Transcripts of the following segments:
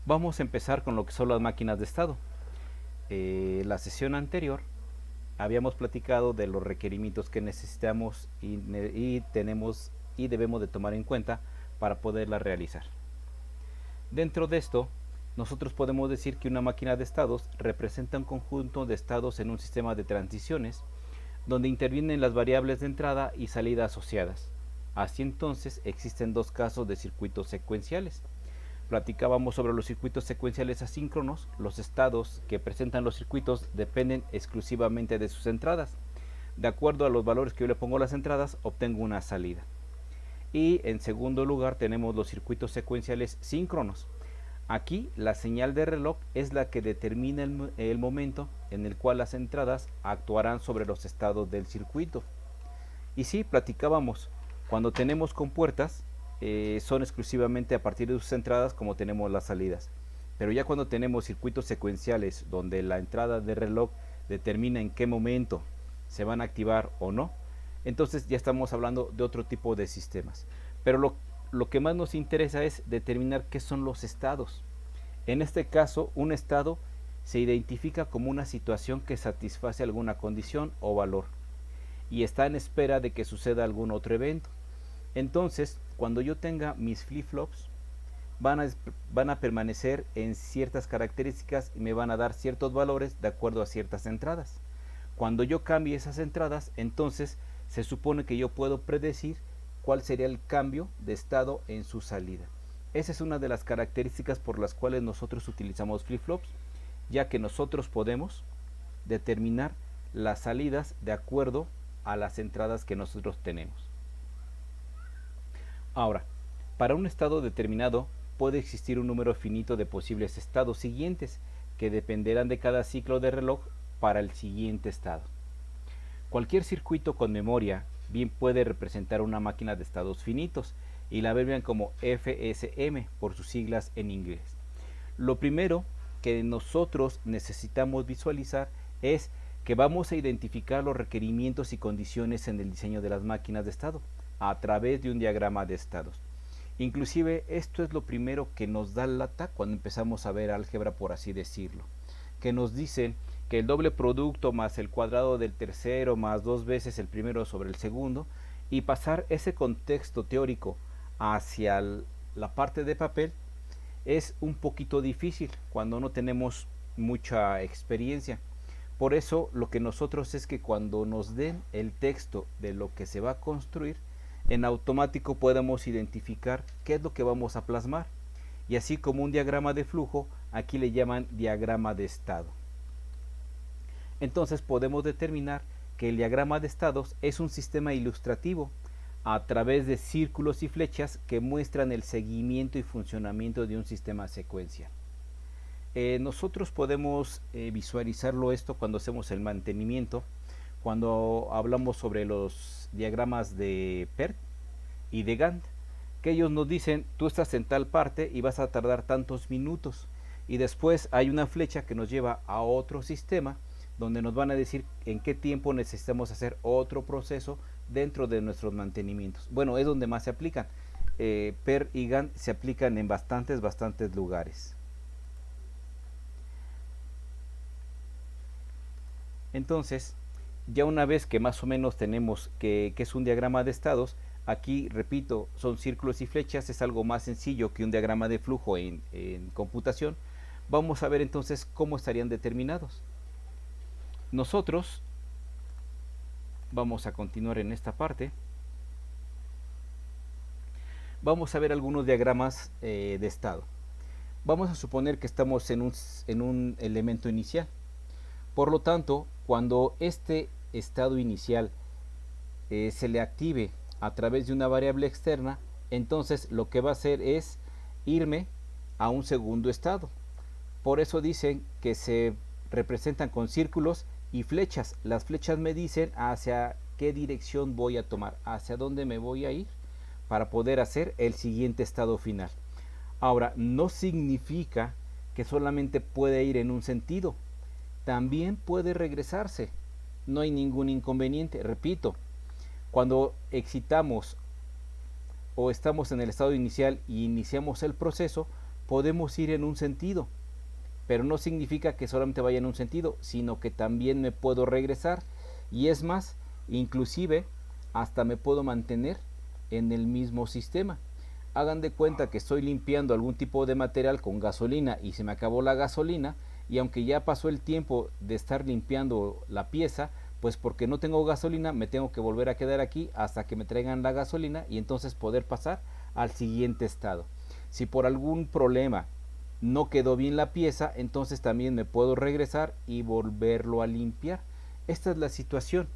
Vamos a empezar con lo que son las máquinas de estado. La sesión anterior habíamos platicado de los requerimientos que necesitamos y tenemos y debemos de tomar en cuenta para poderla realizar. Dentro de esto, nosotros podemos decir que una máquina de estados representa un conjunto de estados en un sistema de transiciones donde intervienen las variables de entrada y salida asociadas. Así entonces existen dos casos de circuitos secuenciales. Platicábamos sobre los circuitos secuenciales asíncronos. Los estados que presentan los circuitos dependen exclusivamente de sus entradas. De acuerdo a los valores que yo le pongo a las entradas, obtengo una salida. Y en segundo lugar tenemos los circuitos secuenciales síncronos. Aquí la señal de reloj es la que determina el momento en el cual las entradas actuarán sobre los estados del circuito. Y sí, platicábamos, cuando tenemos compuertas, son exclusivamente a partir de sus entradas como tenemos las salidas. Pero ya cuando tenemos circuitos secuenciales donde la entrada de reloj determina en qué momento se van a activar o no, entonces ya estamos hablando de otro tipo de sistemas. Pero lo que más nos interesa es determinar qué son los estados. En este caso, un estado se identifica como una situación que satisface alguna condición o valor y está en espera de que suceda algún otro evento. Entonces, cuando yo tenga mis flip-flops, van a permanecer en ciertas características y me van a dar ciertos valores de acuerdo a ciertas entradas. Cuando yo cambie esas entradas, entonces se supone que yo puedo predecir cuál sería el cambio de estado en su salida. Esa es una de las características por las cuales nosotros utilizamos flip-flops, ya que nosotros podemos determinar las salidas de acuerdo a las entradas que nosotros tenemos. Ahora, para un estado determinado puede existir un número finito de posibles estados siguientes que dependerán de cada ciclo de reloj para el siguiente estado. Cualquier circuito con memoria bien puede representar una máquina de estados finitos y la abrevian como FSM por sus siglas en inglés. Lo primero que nosotros necesitamos visualizar es que vamos a identificar los requerimientos y condiciones en el diseño de las máquinas de estado a través de un diagrama de estados. Inclusive esto es lo primero que nos da lata cuando empezamos a ver álgebra, por así decirlo, que nos dicen que el doble producto más el cuadrado del tercero más dos veces el primero sobre el segundo, y pasar ese contexto teórico hacia la parte de papel es un poquito difícil cuando no tenemos mucha experiencia. Por eso lo que nosotros es que cuando nos den el texto de lo que se va a construir, en automático podemos identificar qué es lo que vamos a plasmar. Y así como un diagrama de flujo, aquí le llaman diagrama de estado. Entonces podemos determinar que el diagrama de estados es un sistema ilustrativo a través de círculos y flechas que muestran el seguimiento y funcionamiento de un sistema secuencial. Nosotros podemos visualizarlo esto cuando hacemos el mantenimiento, cuando hablamos sobre los diagramas de PERT y de Gantt, que ellos nos dicen, tú estás en tal parte y vas a tardar tantos minutos, y después hay una flecha que nos lleva a otro sistema donde nos van a decir en qué tiempo necesitamos hacer otro proceso dentro de nuestros mantenimientos. Bueno, es donde más se aplican. PERT y Gantt se aplican en bastantes lugares. Entonces, ya una vez que más o menos tenemos que es un diagrama de estados, aquí repito, son círculos y flechas, es algo más sencillo que un diagrama de flujo en computación. Vamos a ver entonces cómo estarían determinados. Nosotros vamos a continuar en esta parte. Vamos a ver algunos diagramas de estado. Vamos a suponer que estamos en un elemento inicial. Por lo tanto, cuando este estado inicial se le active a través de una variable externa, entonces lo que va a hacer es irme a un segundo estado. Por eso dicen que se representan con círculos y flechas. Las flechas me dicen hacia qué dirección voy a tomar, hacia dónde me voy a ir para poder hacer el siguiente estado final. Ahora, no significa que solamente puede ir en un sentido, también puede regresarse, no hay ningún inconveniente. Repito, cuando excitamos o estamos en el estado inicial y iniciamos el proceso, podemos ir en un sentido, pero no significa que solamente vaya en un sentido, sino que también me puedo regresar, y es más, inclusive hasta me puedo mantener en el mismo sistema. Hagan de cuenta que estoy limpiando algún tipo de material con gasolina y se me acabó la gasolina, y aunque ya pasó el tiempo de estar limpiando la pieza, pues porque no tengo gasolina me tengo que volver a quedar aquí hasta que me traigan la gasolina y entonces poder pasar al siguiente estado. Si por algún problema no quedó bien la pieza, entonces también me puedo regresar y volverlo a limpiar. Esta es la situación.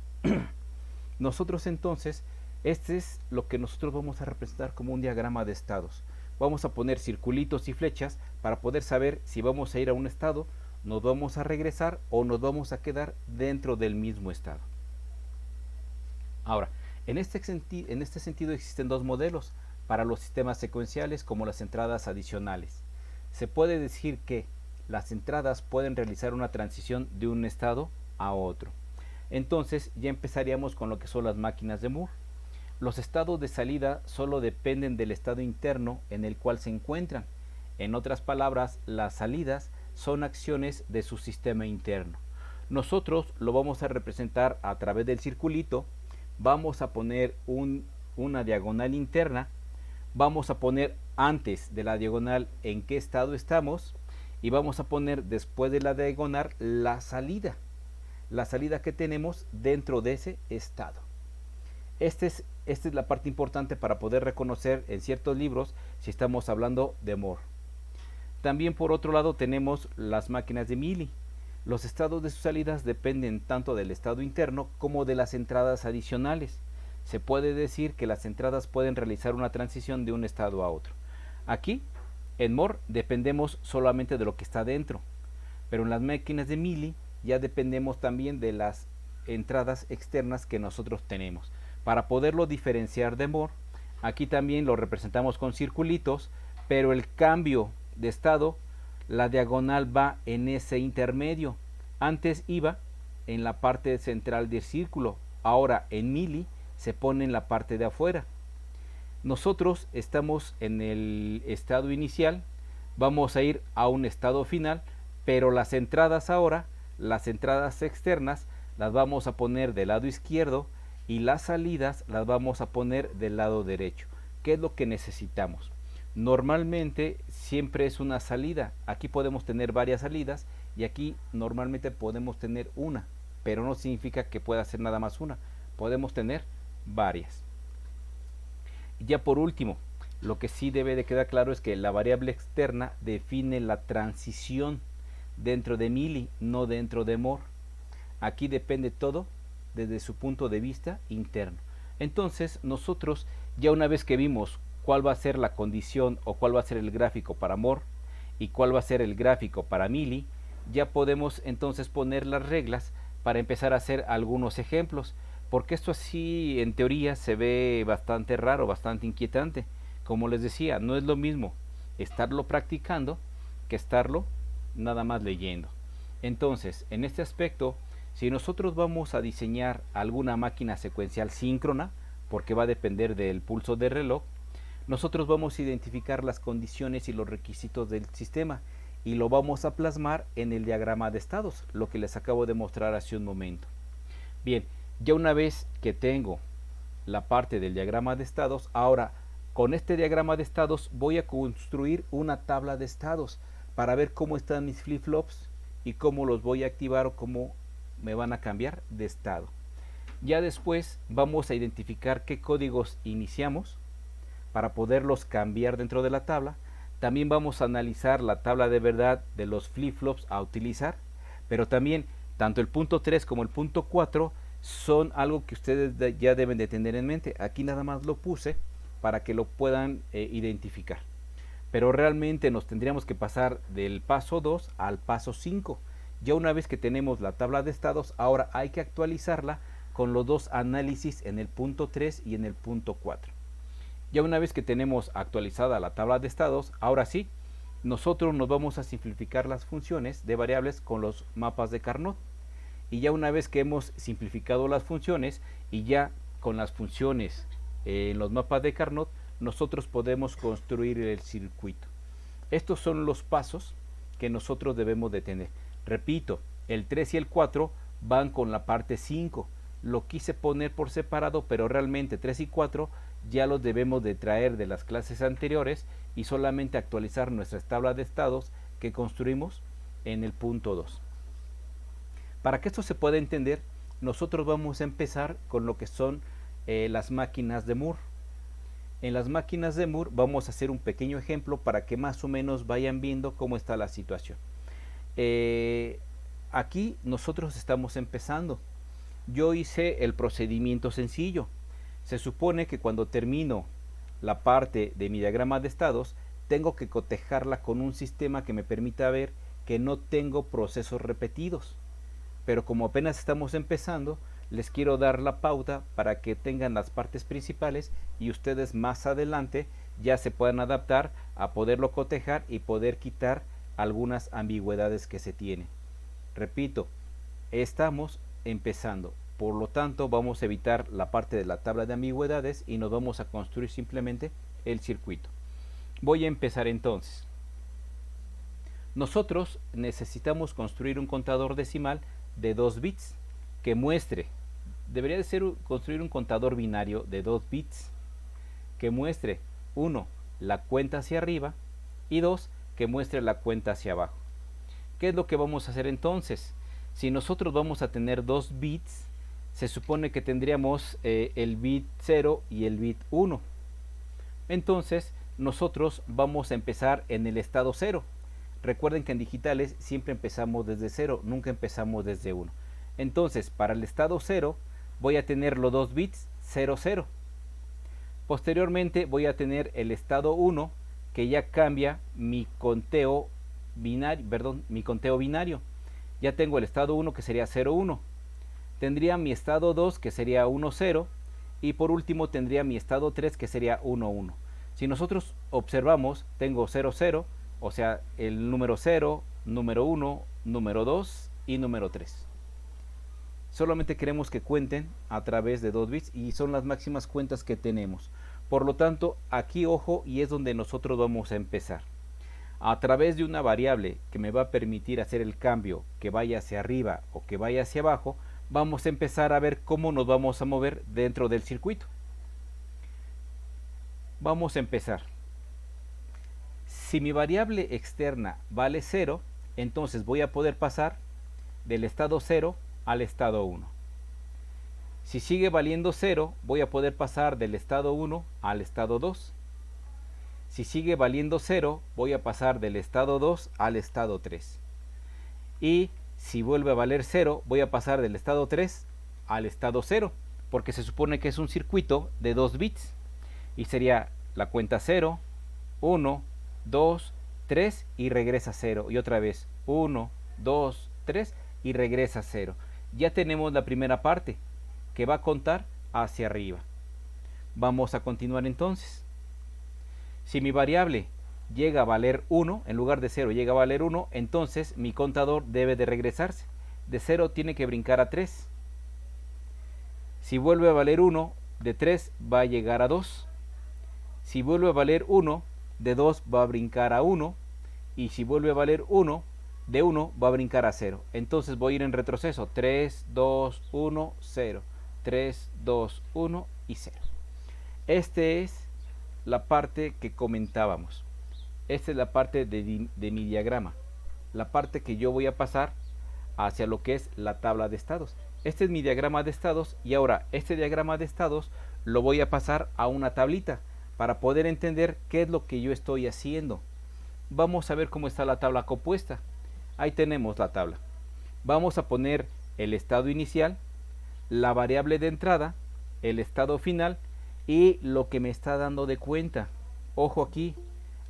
Nosotros entonces, este es lo que nosotros vamos a representar como un diagrama de estados. Vamos a poner circulitos y flechas para poder saber si vamos a ir a un estado, nos vamos a regresar o nos vamos a quedar dentro del mismo estado. Ahora, en este sentido existen dos modelos para los sistemas secuenciales como las entradas adicionales. Se puede decir que las entradas pueden realizar una transición de un estado a otro. Entonces ya empezaríamos con lo que son las máquinas de Moore. Los estados de salida solo dependen del estado interno en el cual se encuentran. En otras palabras, las salidas son acciones de su sistema interno. Nosotros lo vamos a representar a través del circulito. Vamos a poner una diagonal interna. Vamos a poner antes de la diagonal en qué estado estamos y vamos a poner después de la diagonal la salida que tenemos dentro de ese estado. Esta es la parte importante para poder reconocer en ciertos libros si estamos hablando de Moore. También por otro lado tenemos las máquinas de Mealy. Los estados de sus salidas dependen tanto del estado interno como de las entradas adicionales. Se puede decir que las entradas pueden realizar una transición de un estado a otro. Aquí, en Moore, dependemos solamente de lo que está dentro, pero en las máquinas de Mealy ya dependemos también de las entradas externas que nosotros tenemos. Para poderlo diferenciar de Moore, aquí también lo representamos con circulitos, pero el cambio de estado, la diagonal va en ese intermedio. Antes iba en la parte central del círculo, ahora en Mealy se pone en la parte de afuera. Nosotros estamos en el estado inicial, vamos a ir a un estado final, pero las entradas ahora, las entradas externas, las vamos a poner del lado izquierdo y las salidas las vamos a poner del lado derecho. ¿Qué es lo que necesitamos? Normalmente siempre es una salida. Aquí podemos tener varias salidas y aquí normalmente podemos tener una, pero no significa que pueda ser nada más una. Podemos tener varias. Y ya por último, lo que sí debe de quedar claro es que la variable externa define la transición dentro de Mealy, no dentro de Moore. Aquí depende todo desde su punto de vista interno. Entonces nosotros ya una vez que vimos cuál va a ser la condición o cuál va a ser el gráfico para Moore y cuál va a ser el gráfico para Mealy, ya podemos entonces poner las reglas para empezar a hacer algunos ejemplos, porque esto así en teoría se ve bastante raro, bastante inquietante. Como les decía, no es lo mismo estarlo practicando que estarlo nada más leyendo. Entonces, en este aspecto, si nosotros vamos a diseñar alguna máquina secuencial síncrona, porque va a depender del pulso del reloj, nosotros vamos a identificar las condiciones y los requisitos del sistema y lo vamos a plasmar en el diagrama de estados, lo que les acabo de mostrar hace un momento. Bien, ya una vez que tengo la parte del diagrama de estados, ahora con este diagrama de estados voy a construir una tabla de estados para ver cómo están mis flip-flops y cómo los voy a activar o cómo me van a cambiar de estado. Ya después vamos a identificar qué códigos iniciamos para poderlos cambiar dentro de la tabla. También vamos a analizar la tabla de verdad de los flip-flops a utilizar, pero también tanto el punto 3 como el punto 4 son algo que ustedes ya deben de tener en mente. Aquí nada más lo puse para que lo puedan identificar. Pero realmente nos tendríamos que pasar del paso 2 al paso 5. Ya una vez que tenemos la tabla de estados, ahora hay que actualizarla con los dos análisis en el punto 3 y en el punto 4. Ya una vez que tenemos actualizada la tabla de estados, ahora sí, nosotros nos vamos a simplificar las funciones de variables con los mapas de Carnot. Y ya una vez que hemos simplificado las funciones y ya con las funciones en los mapas de Carnot, nosotros podemos construir el circuito. Estos son los pasos que nosotros debemos de tener. Repito, el 3 y el 4 van con la parte 5. Lo quise poner por separado, pero realmente 3 y 4 ya los debemos de traer de las clases anteriores y solamente actualizar nuestras tablas de estados que construimos en el punto 2. Para que esto se pueda entender, nosotros vamos a empezar con lo que son las máquinas de Moore. En las máquinas de Moore vamos a hacer un pequeño ejemplo para que más o menos vayan viendo cómo está la situación. Aquí nosotros estamos empezando. Yo hice el procedimiento sencillo. Se supone que cuando termino la parte de mi diagrama de estados, tengo que cotejarla con un sistema que me permita ver que no tengo procesos repetidos. Pero como apenas estamos empezando, les quiero dar la pauta para que tengan las partes principales y ustedes más adelante ya se puedan adaptar a poderlo cotejar y poder quitar algunas ambigüedades que se tienen. Repito, estamos empezando, por lo tanto vamos a evitar la parte de la tabla de ambigüedades y nos vamos a construir simplemente el circuito. Voy a empezar entonces. Nosotros necesitamos construir un contador decimal de 2 bits que muestre, debería de ser construir un contador binario de 2 bits que muestre 1 la cuenta hacia arriba y 2 que muestre la cuenta hacia abajo. ¿Qué es lo que vamos a hacer entonces? Si nosotros vamos a tener 2 bits, se supone que tendríamos el bit 0 y el bit 1. Entonces nosotros vamos a empezar en el estado 0. Recuerden que en digitales siempre empezamos desde 0, nunca empezamos desde 1. Entonces, para el estado 0 voy a tener los 2 bits 0, 0. Posteriormente voy a tener el estado 1 que ya cambia mi conteo binario, Ya tengo el estado 1 que sería 0, 1. Tendría mi estado 2 que sería 1, 0. Y por último tendría mi estado 3 que sería 1, 1. Si nosotros observamos, tengo 0, 0. O sea, el número 0, número 1, número 2 y número 3. Solamente queremos que cuenten a través de 2 bits y son las máximas cuentas que tenemos. Por lo tanto, aquí ojo y es donde nosotros vamos a empezar. A través de una variable que me va a permitir hacer el cambio que vaya hacia arriba o que vaya hacia abajo, vamos a empezar a ver cómo nos vamos a mover dentro del circuito. Vamos a empezar. Si mi variable externa vale 0, entonces voy a poder pasar del estado 0 al estado 1. Si sigue valiendo 0, voy a poder pasar del estado 1 al estado 2. Si sigue valiendo 0, voy a pasar del estado 2 al estado 3. Y si vuelve a valer 0, voy a pasar del estado 3 al estado 0, porque se supone que es un circuito de 2 bits. Y sería la cuenta 0, 1, 2, 3 y regresa a 0. Y otra vez 1, 2, 3 y regresa a 0. Ya tenemos la primera parte que va a contar hacia arriba. Vamos a continuar entonces. Si mi variable llega a valer 1, en lugar de 0 llega a valer 1, entonces mi contador debe de regresarse. De 0 tiene que brincar a 3. Si vuelve a valer 1, de 3 va a llegar a 2. Si vuelve a valer 1, de 2 va a brincar a 1. Y si vuelve a valer 1, de 1 va a brincar a 0. Entonces voy a ir en retroceso. 3, 2, 1, 0. 3, 2, 1 y 0. Esta es la parte que comentábamos. Esta es la parte de mi diagrama. La parte que yo voy a pasar hacia lo que es la tabla de estados. Este es mi diagrama de estados y ahora este diagrama de estados lo voy a pasar a una tablita para poder entender qué es lo que yo estoy haciendo. Vamos a ver cómo está la tabla compuesta. Ahí tenemos la tabla. Vamos a poner el estado inicial, la variable de entrada, el estado final y lo que me está dando de cuenta. Ojo aquí,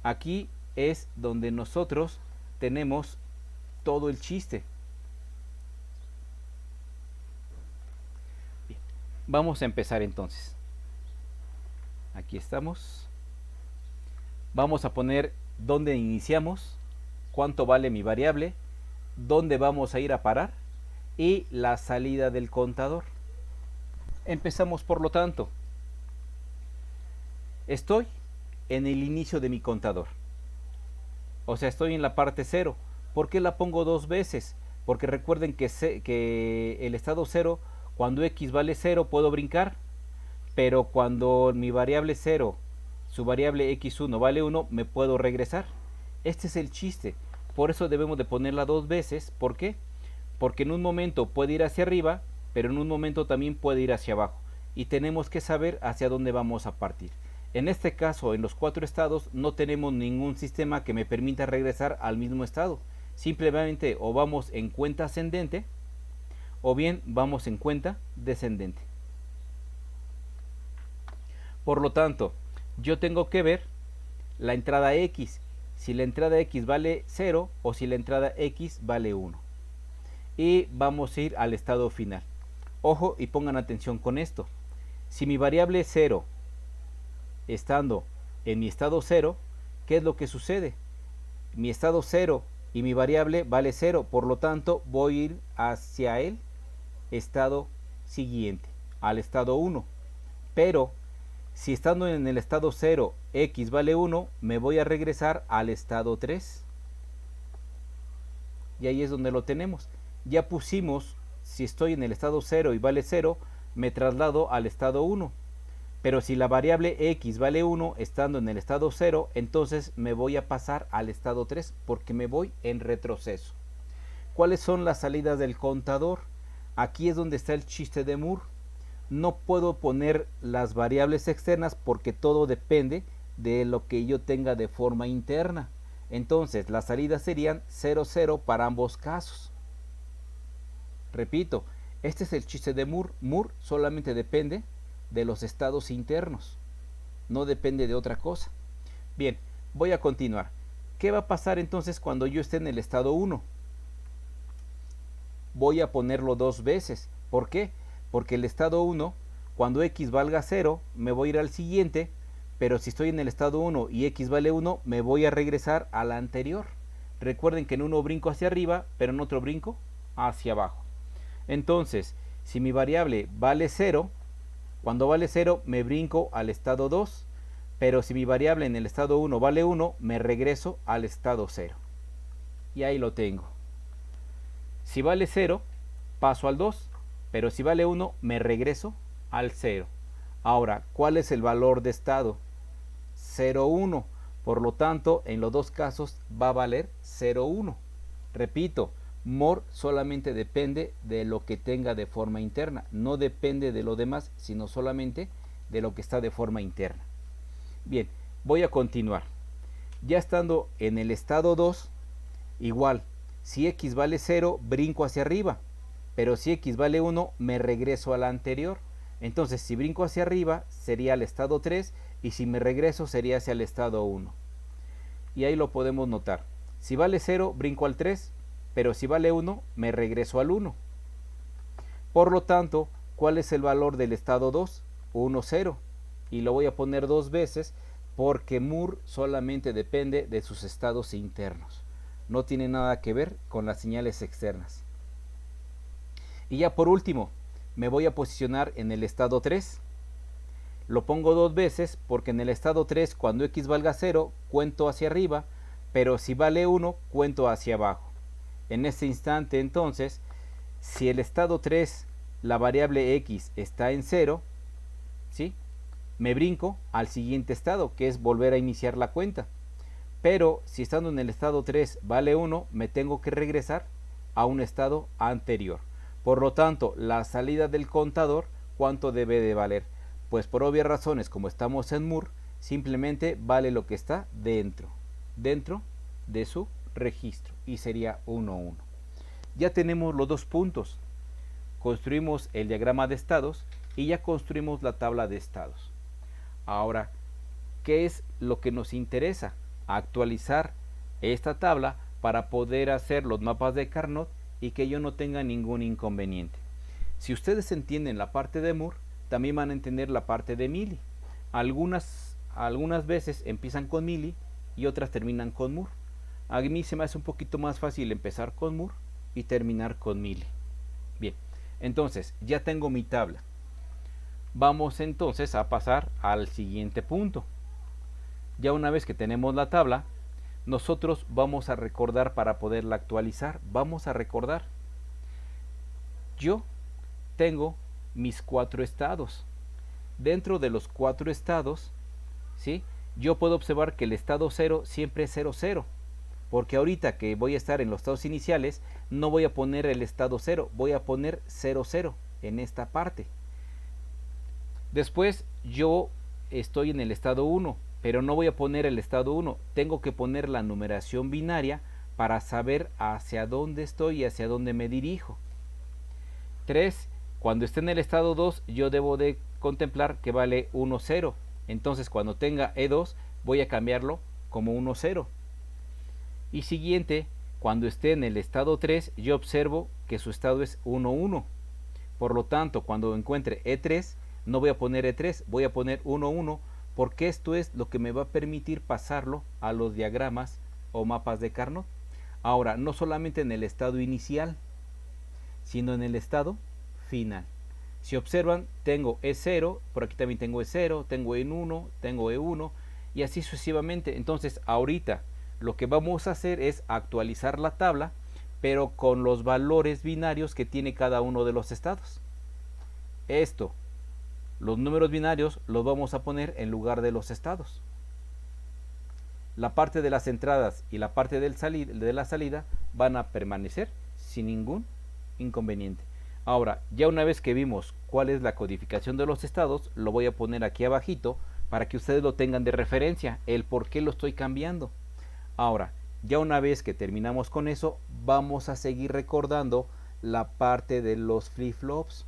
aquí es donde nosotros tenemos todo el chiste. Bien, vamos a empezar entonces. Aquí estamos. Vamos a poner dónde iniciamos, cuánto vale mi variable, dónde vamos a ir a parar y la salida del contador. Empezamos por lo tanto. Estoy en el inicio de mi contador. O sea, estoy en la parte 0. ¿Por qué la pongo dos veces? Porque recuerden que el estado 0, cuando x vale 0, puedo brincar, pero cuando mi variable 0, su variable x1 vale 1, me puedo regresar. Este es el chiste. Por eso debemos de ponerla dos veces. ¿Por qué? Porque en un momento puede ir hacia arriba, pero en un momento también puede ir hacia abajo. Y tenemos que saber hacia dónde vamos a partir. En este caso, en los 4 estados, no tenemos ningún sistema que me permita regresar al mismo estado. Simplemente o vamos en cuenta ascendente, o bien vamos en cuenta descendente. Por lo tanto, yo tengo que ver la entrada x, si la entrada x vale 0 o si la entrada x vale 1. Y vamos a ir al estado final. Ojo y pongan atención con esto. Si mi variable es 0, estando en mi estado 0, ¿qué es lo que sucede? Mi estado 0 y mi variable vale 0, por lo tanto voy a ir hacia el estado siguiente, al estado 1. Pero si estando en el estado 0 x vale 1, me voy a regresar al estado 3. Y ahí es donde lo tenemos. Ya pusimos, si estoy en el estado 0 y vale 0, me traslado al estado 1. Pero si la variable x vale 1 estando en el estado 0, entonces me voy a pasar al estado 3 porque me voy en retroceso. ¿Cuáles son las salidas del contador? Aquí es donde está el chiste de Moore. No puedo poner las variables externas porque todo depende de lo que yo tenga de forma interna. Entonces las salidas serían 0, 0 para ambos casos. Repito, este es el chiste de Moore. Moore solamente depende de los estados internos, no depende de otra cosa. Bien, voy a continuar. ¿Qué va a pasar entonces cuando yo esté en el estado 1? Voy a ponerlo dos veces. ¿Por qué? Porque el estado 1, cuando x valga 0, me voy a ir al siguiente, pero si estoy en el estado 1 y x vale 1, me voy a regresar a la anterior. Recuerden que en uno brinco hacia arriba, pero en otro brinco hacia abajo. Entonces, si mi variable vale 0, cuando vale 0 me brinco al estado 2, pero si mi variable en el estado 1 vale 1, me regreso al estado 0. Y ahí lo tengo. Si vale 0, paso al 2, pero si vale 1, me regreso al 0. Ahora, ¿cuál es el valor de estado? 0, 1. Por lo tanto, en los dos casos va a valer 0, 1. Repito, Moore solamente depende de lo que tenga de forma interna, no depende de lo demás, sino solamente de lo que está de forma interna. Bien, voy a continuar. Ya estando en el estado 2, igual, si x vale 0, brinco hacia arriba, pero si x vale 1, me regreso a la anterior. Entonces, si brinco hacia arriba, sería el estado 3, y si me regreso, sería hacia el estado 1. Y ahí lo podemos notar. Si vale 0, brinco al 3, pero si vale 1, me regreso al 1. Por lo tanto, ¿cuál es el valor del estado 2? 1, 0. Y lo voy a poner dos veces porque Moore solamente depende de sus estados internos. No tiene nada que ver con las señales externas. Y ya por último, me voy a posicionar en el estado 3. Lo pongo dos veces porque en el estado 3, cuando x valga 0, cuento hacia arriba, pero si vale 1, cuento hacia abajo. En este instante, entonces, si el estado 3, la variable x está en 0, ¿sí?, me brinco al siguiente estado, que es volver a iniciar la cuenta. Pero si estando en el estado 3 vale 1, me tengo que regresar a un estado anterior. Por lo tanto, la salida del contador, ¿cuánto debe de valer? Pues por obvias razones, como estamos en Moore, simplemente vale lo que está dentro de su registro, y sería 1, 1. Ya tenemos los dos puntos. Construimos el diagrama de estados y ya construimos la tabla de estados. Ahora, ¿qué es lo que nos interesa? Actualizar esta tabla para poder hacer los mapas de Carnot y que yo no tenga ningún inconveniente. Si ustedes entienden la parte de Moore, también van a entender la parte de Mealy. Algunas veces empiezan con Mealy y otras terminan con Moore. A mí se me hace un poquito más fácil empezar con Moore y terminar con Mealy. Bien, entonces ya tengo mi tabla. Vamos entonces a pasar al siguiente punto. Ya una vez que tenemos la tabla, nosotros vamos a recordar para poderla actualizar. Vamos a recordar. Yo tengo mis 4 estados. Dentro de los 4 estados, ¿sí?, yo puedo observar que el estado 0 siempre es 0, 0. Porque ahorita que voy a estar en los estados iniciales, no voy a poner el estado 0, voy a poner 0, 0 en esta parte. Después yo estoy en el estado 1, pero no voy a poner el estado 1. Tengo que poner la numeración binaria para saber hacia dónde estoy y hacia dónde me dirijo. 3. Cuando esté en el estado 2, yo debo de contemplar que vale 1, 0. Entonces cuando tenga E2, voy a cambiarlo como 1, 0. Y siguiente, cuando esté en el estado 3, yo observo que su estado es 1, 1. Por lo tanto, cuando encuentre E3, no voy a poner E3, voy a poner 1, 1, porque esto es lo que me va a permitir pasarlo a los diagramas o mapas de Carnot. Ahora, no solamente en el estado inicial, sino en el estado final. Si observan, tengo E0, por aquí también tengo E0, tengo E1, tengo E1 y así sucesivamente. Entonces, ahorita lo que vamos a hacer es actualizar la tabla, pero con los valores binarios que tiene cada uno de los estados. Esto, los números binarios los vamos a poner en lugar de los estados. La parte de las entradas y la parte de la salida van a permanecer sin ningún inconveniente. Ahora, ya una vez que vimos cuál es la codificación de los estados, lo voy a poner aquí abajito para que ustedes lo tengan de referencia, el por qué lo estoy cambiando. Ahora, ya una vez que terminamos con eso, vamos a seguir recordando la parte de los flip-flops.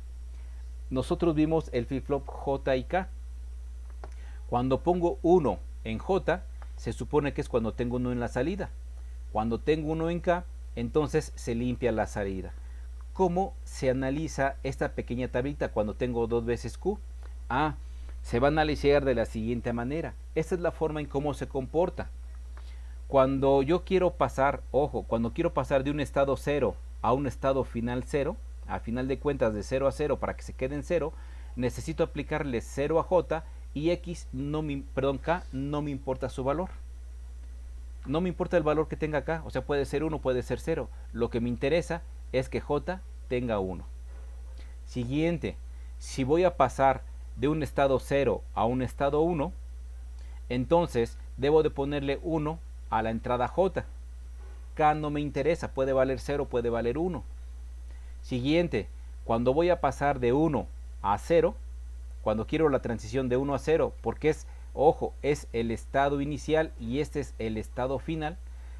Nosotros vimos el flip-flop J y K. Cuando pongo 1 en J, se supone que es cuando tengo 1 en la salida. Cuando tengo 1 en K, entonces se limpia la salida. ¿Cómo se analiza esta pequeña tablita cuando tengo 2 veces Q? Se va a analizar de la siguiente manera. Esta es la forma en cómo se comporta. Cuando yo quiero pasar, ojo, cuando quiero pasar de un estado 0 a un estado final 0, a final de cuentas de 0 a 0 para que se quede en 0, necesito aplicarle 0 a J y K no me importa su valor. No me importa el valor que tenga acá, o sea, puede ser 1, puede ser 0. Lo que me interesa es que J tenga 1. Siguiente, si voy a pasar de un estado 0 a un estado 1, entonces debo de ponerle 1 a la entrada J. K no me interesa, puede valer 0, puede valer 1. Siguiente, cuando voy a pasar de 1 a 0, cuando quiero la transición de 1 a 0, porque es, ojo, es el estado inicial y este es el estado final,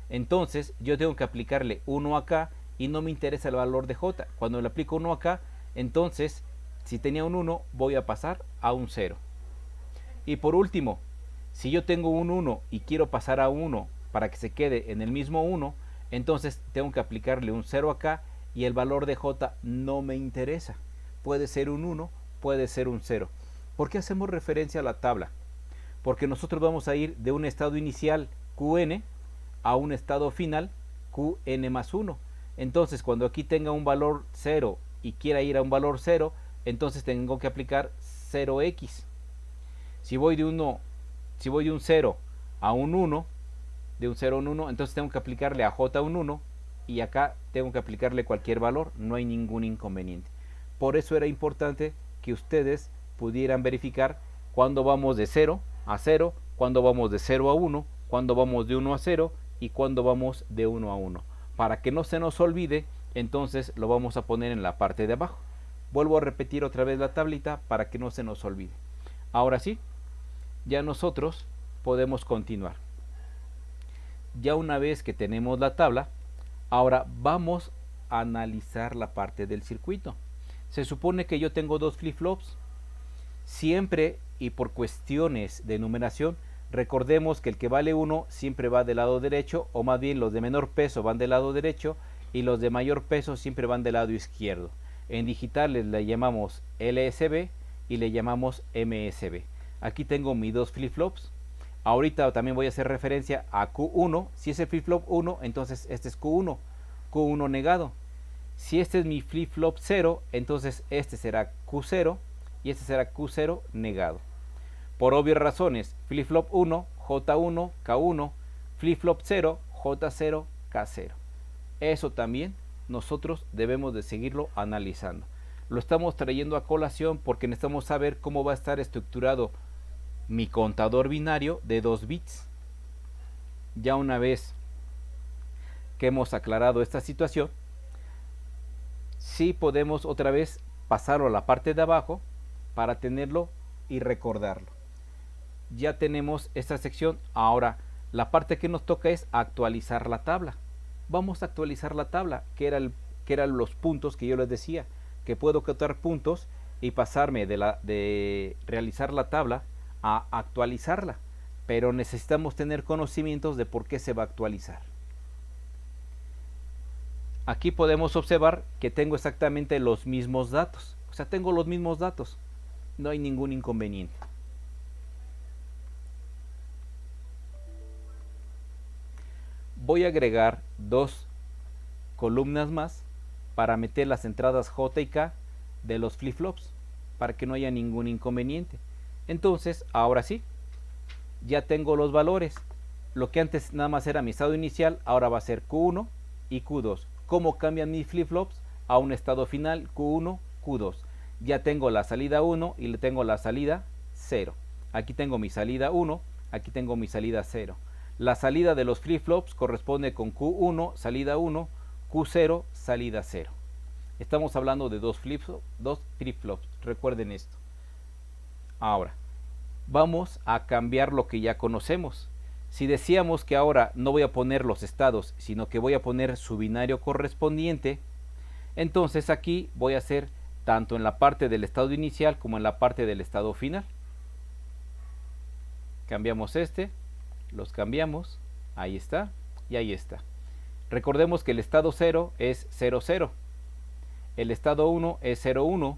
entonces yo tengo que aplicarle 1 acá y no me interesa el valor de J. Cuando le aplico 1 acá, entonces si tenía un 1 voy a pasar a un 0. Y por último, si yo tengo un 1 y quiero pasar a 1 para que se quede en el mismo 1, entonces tengo que aplicarle un 0 acá y el valor de J no me interesa. Puede ser un 1, puede ser un 0. ¿Por qué hacemos referencia a la tabla? Porque nosotros vamos a ir de un estado inicial Qn a un estado final Qn más 1. Entonces cuando aquí tenga un valor 0 y quiera ir a un valor 0, entonces tengo que aplicar 0x. Si voy de un 0 a un 1, de un 0 a un 1, entonces tengo que aplicarle a J un 1 y acá tengo que aplicarle cualquier valor, no hay ningún inconveniente. Por eso era importante que ustedes pudieran verificar cuando vamos de 0 a 0, cuando vamos de 0 a 1, cuando vamos de 1 a 0 y cuando vamos de 1 a 1. Para que no se nos olvide, entonces lo vamos a poner en la parte de abajo. Vuelvo a repetir otra vez la tablita para que no se nos olvide. Ahora sí, ya nosotros podemos continuar. Ya una vez que tenemos la tabla, ahora vamos a analizar la parte del circuito. Se supone que yo tengo 2 flip-flops. Siempre y por cuestiones de numeración, recordemos que el que vale 1 siempre va del lado derecho, o más bien los de menor peso van del lado derecho y los de mayor peso siempre van del lado izquierdo. En digitales le llamamos LSB y le llamamos MSB. Aquí tengo mis 2 flip-flops. Ahorita también voy a hacer referencia a Q1. Si es el flip-flop 1, entonces este es Q1. Q1 negado. Si este es mi flip-flop 0, entonces este será Q0 y este será Q0 negado. Por obvias razones, flip-flop 1, J1, K1, flip-flop 0, J0, K0. Eso también nosotros debemos de seguirlo analizando. Lo estamos trayendo a colación porque necesitamos saber cómo va a estar estructurado mi contador binario de 2 bits. Ya una vez que hemos aclarado esta situación, sí podemos otra vez pasarlo a la parte de abajo para tenerlo y recordarlo. Ya tenemos esta sección. Ahora la parte que nos toca es actualizar la tabla. Vamos a actualizar la tabla, que eran los puntos que yo les decía, que puedo quitar puntos y pasarme de realizar la tabla a actualizarla, pero necesitamos tener conocimientos de por qué se va a actualizar. Aquí podemos observar que tengo exactamente los mismos datos, o sea, tengo los mismos datos, no hay ningún inconveniente. Voy a agregar 2 columnas más para meter las entradas J y K de los flip-flops, para que no haya ningún inconveniente. Entonces, ahora sí, ya tengo los valores. Lo que antes nada más era mi estado inicial, ahora va a ser Q1 y Q2. ¿Cómo cambian mis flip-flops a un estado final? Q1, Q2. Ya tengo la salida 1 y le tengo la salida 0. Aquí tengo mi salida 1, aquí tengo mi salida 0. La salida de los flip-flops corresponde con Q1, salida 1, Q0, salida 0. Estamos hablando de dos flip-flops, recuerden esto. Ahora, vamos a cambiar lo que ya conocemos. Si decíamos que ahora no voy a poner los estados, sino que voy a poner su binario correspondiente, entonces aquí voy a hacer tanto en la parte del estado inicial como en la parte del estado final. Cambiamos los cambiamos, ahí está y ahí está. Recordemos que el estado 0 es 0, 0, el estado 1 es 0, 1,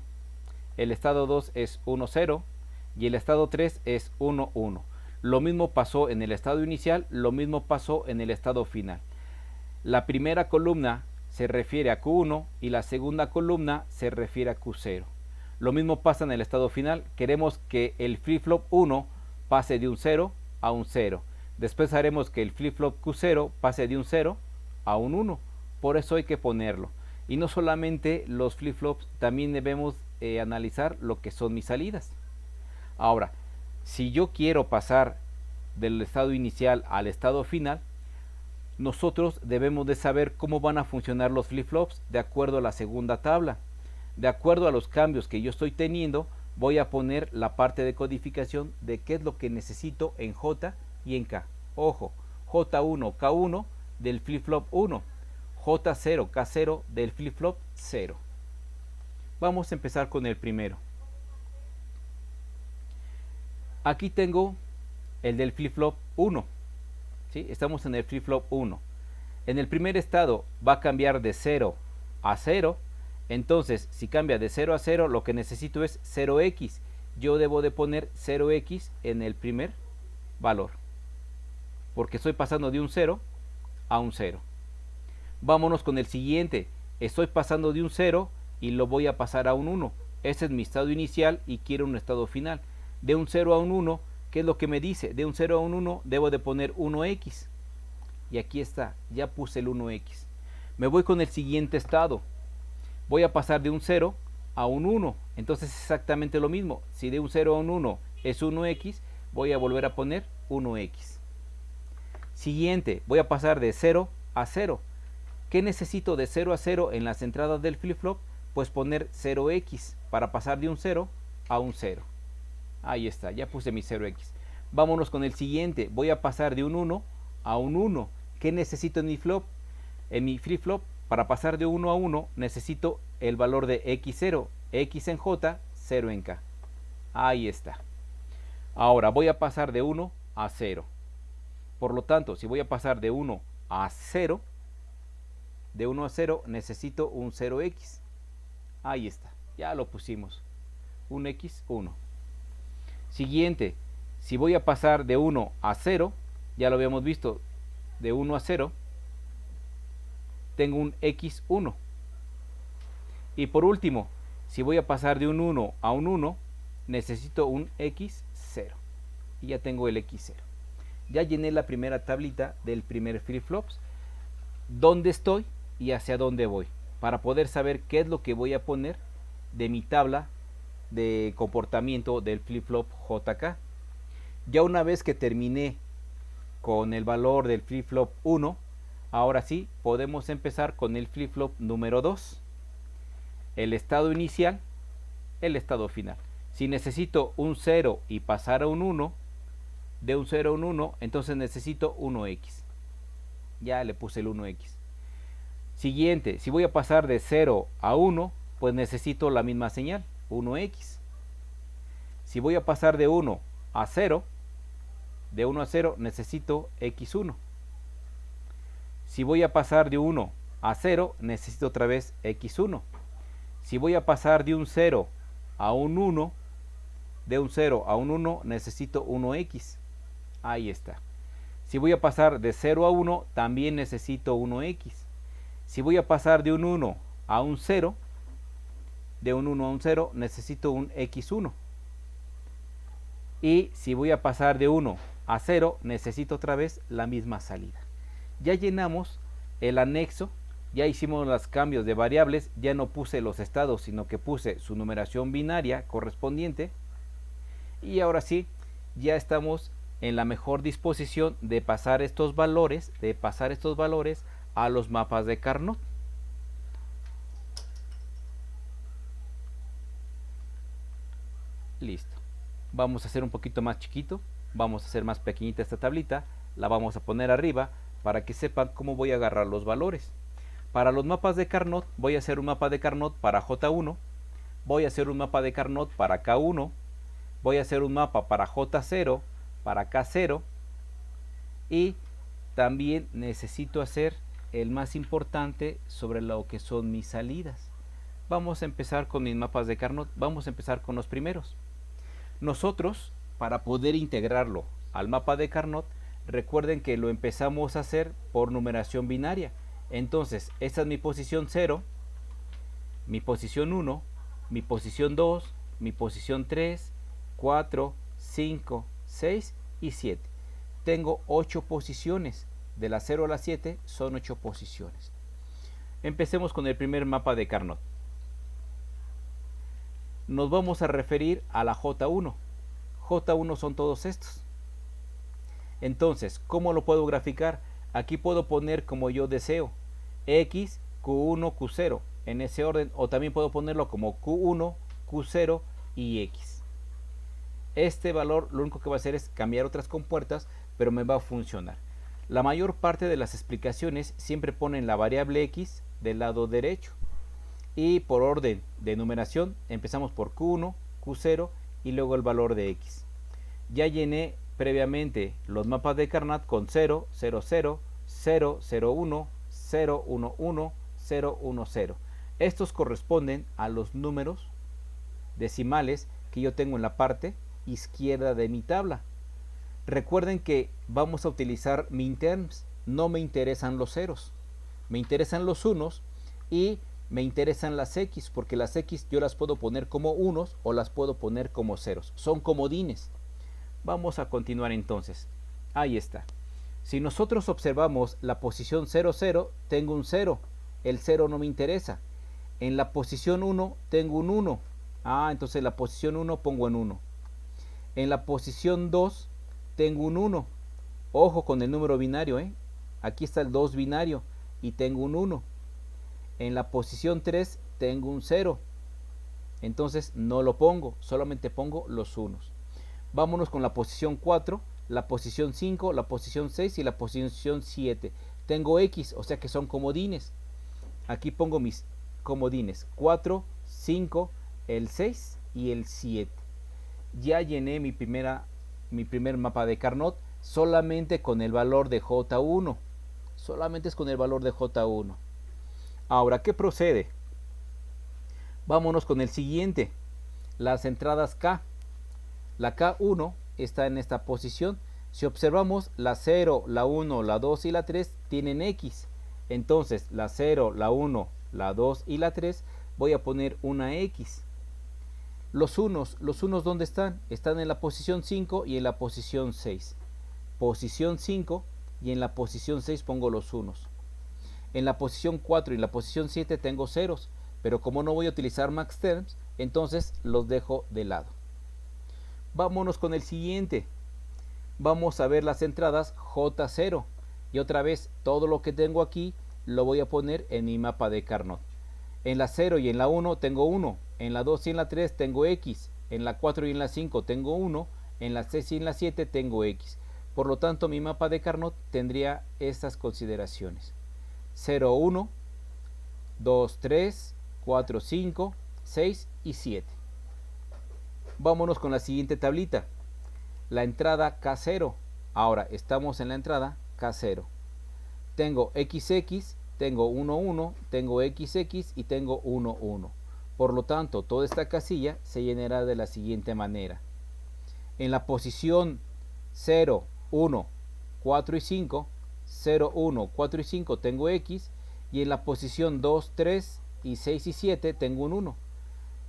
el estado 2 es 1, 0 y el estado 3 es 1, 1. Lo mismo pasó en el estado inicial, lo mismo pasó en el estado final. La primera columna se refiere a Q1 y la segunda columna se refiere a Q0. Lo mismo pasa en el estado final. Queremos que el flip-flop 1 pase de un 0 a un 0. Después haremos que el flip-flop Q0 pase de un 0 a un 1. Por eso hay que ponerlo. Y no solamente los flip-flops, también debemos analizar lo que son mis salidas. Ahora, si yo quiero pasar del estado inicial al estado final, nosotros debemos de saber cómo van a funcionar los flip-flops de acuerdo a la segunda tabla. De acuerdo a los cambios que yo estoy teniendo, voy a poner la parte de codificación de qué es lo que necesito en J y en K. Ojo, J1, K1 del flip-flop 1, J0, K0 del flip-flop 0. Vamos a empezar con el primero. Aquí tengo el del flip-flop 1. ¿Sí? Estamos en el flip-flop 1. En el primer estado va a cambiar de 0 a 0. Entonces, si cambia de 0 a 0, lo que necesito es 0x. Yo debo de poner 0x en el primer valor, porque estoy pasando de un 0 a un 0. Vámonos con el siguiente. Estoy pasando de un 0 y lo voy a pasar a un 1. Ese es mi estado inicial y quiero un estado final. De un 0 a un 1, ¿qué es lo que me dice? De un 0 a un 1 debo de poner 1x. Y aquí está, ya puse el 1x. Me voy con el siguiente estado. Voy a pasar de un 0 a un 1. Entonces es exactamente lo mismo. Si de un 0 a un 1 es 1x, voy a volver a poner 1x. Siguiente, voy a pasar de 0 a 0. ¿Qué necesito de 0 a 0 en las entradas del flip-flop? Pues poner 0x para pasar de un 0 a un 0. Ahí está, ya puse mi 0x. Vámonos con el siguiente. Voy a pasar de un 1 a un 1. ¿Qué necesito en mi flop? En mi flip-flop, para pasar de 1 a 1, necesito el valor de x0. X en J, 0 en K. Ahí está. Ahora voy a pasar de 1 a 0. Por lo tanto, si voy a pasar de 1 a 0, de 1 a 0 necesito un 0x. Ahí está, ya lo pusimos. Un x, 1. Siguiente, si voy a pasar de 1 a 0, ya lo habíamos visto, de 1 a 0, tengo un x1. Y por último, si voy a pasar de un 1 a un 1, necesito un x0. Y ya tengo el x0. Ya llené la primera tablita del primer flip-flops, dónde estoy y hacia dónde voy, para poder saber qué es lo que voy a poner de mi tabla de comportamiento del flip-flop JK. Ya una vez que terminé con el valor del flip-flop 1, ahora sí podemos empezar con el flip-flop número 2. El estado inicial, el estado final. Si necesito un 0 y pasar a un 1, de un 0 a un 1, entonces necesito 1x. Ya le puse el 1x. Siguiente, si voy a pasar de 0 a 1, pues necesito la misma señal, 1x. Si voy a pasar de 1 a 0, de 1 a 0 necesito x1. Si voy a pasar de 1 a 0, necesito otra vez x1. Si voy a pasar de un 0 a un 1, de un 0 a un 1, necesito 1x. Ahí está. Si voy a pasar de 0 a 1, también necesito 1x. Si voy a pasar de un 1 a un 0, de un 1 a un 0, necesito un x1. Y si voy a pasar de 1 a 0, necesito otra vez la misma salida. Ya llenamos el anexo, ya hicimos los cambios de variables, ya no puse los estados, sino que puse su numeración binaria correspondiente. Y ahora sí, ya estamos en la mejor disposición de pasar estos valores, a los mapas de Carnot. Listo. Vamos a hacer un poquito más chiquito, vamos a hacer más pequeñita esta tablita, la vamos a poner arriba para que sepan cómo voy a agarrar los valores. Para los mapas de Carnot voy a hacer un mapa de Carnot para J1, voy a hacer un mapa de Carnot para K1, voy a hacer un mapa para J0, para K0 y también necesito hacer el más importante sobre lo que son mis salidas. Vamos a empezar con mis mapas de Carnot, vamos a empezar con los primeros. Nosotros, para poder integrarlo al mapa de Carnot, recuerden que lo empezamos a hacer por numeración binaria. Entonces, esta es mi posición 0, mi posición 1, mi posición 2, mi posición 3, 4, 5, 6 y 7. Tengo 8 posiciones. De la 0 a la 7 son 8 posiciones. Empecemos con el primer mapa de Carnot. Nos vamos a referir a la J1. J1 son todos estos. Entonces, ¿cómo lo puedo graficar? Aquí puedo poner como yo deseo. X, Q1, Q0. En ese orden. O también puedo ponerlo como Q1, Q0 y X. Este valor lo único que va a hacer es cambiar otras compuertas, pero me va a funcionar. La mayor parte de las explicaciones siempre ponen la variable X del lado derecho. Y por orden de numeración empezamos por Q1, Q0 y luego el valor de X. Ya llené previamente los mapas de Carnot con 0, 0, 0, 0, 0, 1, 0, 1, 1, 0, 1, 0. Estos corresponden a los números decimales que yo tengo en la parte izquierda de mi tabla. Recuerden que vamos a utilizar minterms, no me interesan los ceros, me interesan los unos y me interesan las X, porque las X yo las puedo poner como unos o las puedo poner como ceros, son comodines. Vamos a continuar entonces. Ahí está. Si nosotros observamos la posición 0, 0, tengo un 0, el 0 no me interesa. En la posición 1 tengo un 1, entonces la posición 1 pongo en 1. En la posición 2 tengo un 1, ojo con el número binario, aquí está el 2 binario y tengo un 1. En la posición 3 tengo un 0, entonces no lo pongo, solamente pongo los unos. Vámonos con la posición 4, la posición 5, la posición 6 y la posición 7. Tengo X, o sea que son comodines. Aquí pongo mis comodines, 4, 5, el 6 y el 7. Ya llené mi primer mapa de Carnot solamente con el valor de J1. Solamente es con el valor de J1. Ahora, ¿qué procede? Vámonos con el siguiente. Las entradas K. La K1 está en esta posición. Si observamos, la 0, la 1, la 2 y la 3 tienen X. Entonces, la 0, la 1, la 2 y la 3 voy a poner una X. Los unos ¿dónde están? Están en la posición 5 y en la posición 6. posición 5 y en la posición 6 pongo los unos. En la posición 4 y en la posición 7 tengo ceros, pero como no voy a utilizar maxterms, entonces los dejo de lado. Vámonos con el siguiente. Vamos a ver las entradas J0 y otra vez todo lo que tengo aquí lo voy a poner en mi mapa de Carnot. En la 0 y en la 1 tengo 1, en la 2 y en la 3 tengo X, en la 4 y en la 5 tengo 1, en la 6 y en la 7 tengo X. Por lo tanto, mi mapa de Carnot tendría estas consideraciones: 0, 1, 2, 3, 4, 5, 6 y 7. Vámonos con la siguiente tablita. La entrada K0. Ahora estamos en la entrada K0. Tengo XX, tengo 1, 1, tengo XX y tengo 1, 1. Por lo tanto, toda esta casilla se llenará de la siguiente manera. En la posición 0, 1, 4 y 5, 0, 1, 4 y 5 tengo X, y en la posición 2, 3 y 6 y 7 tengo un 1.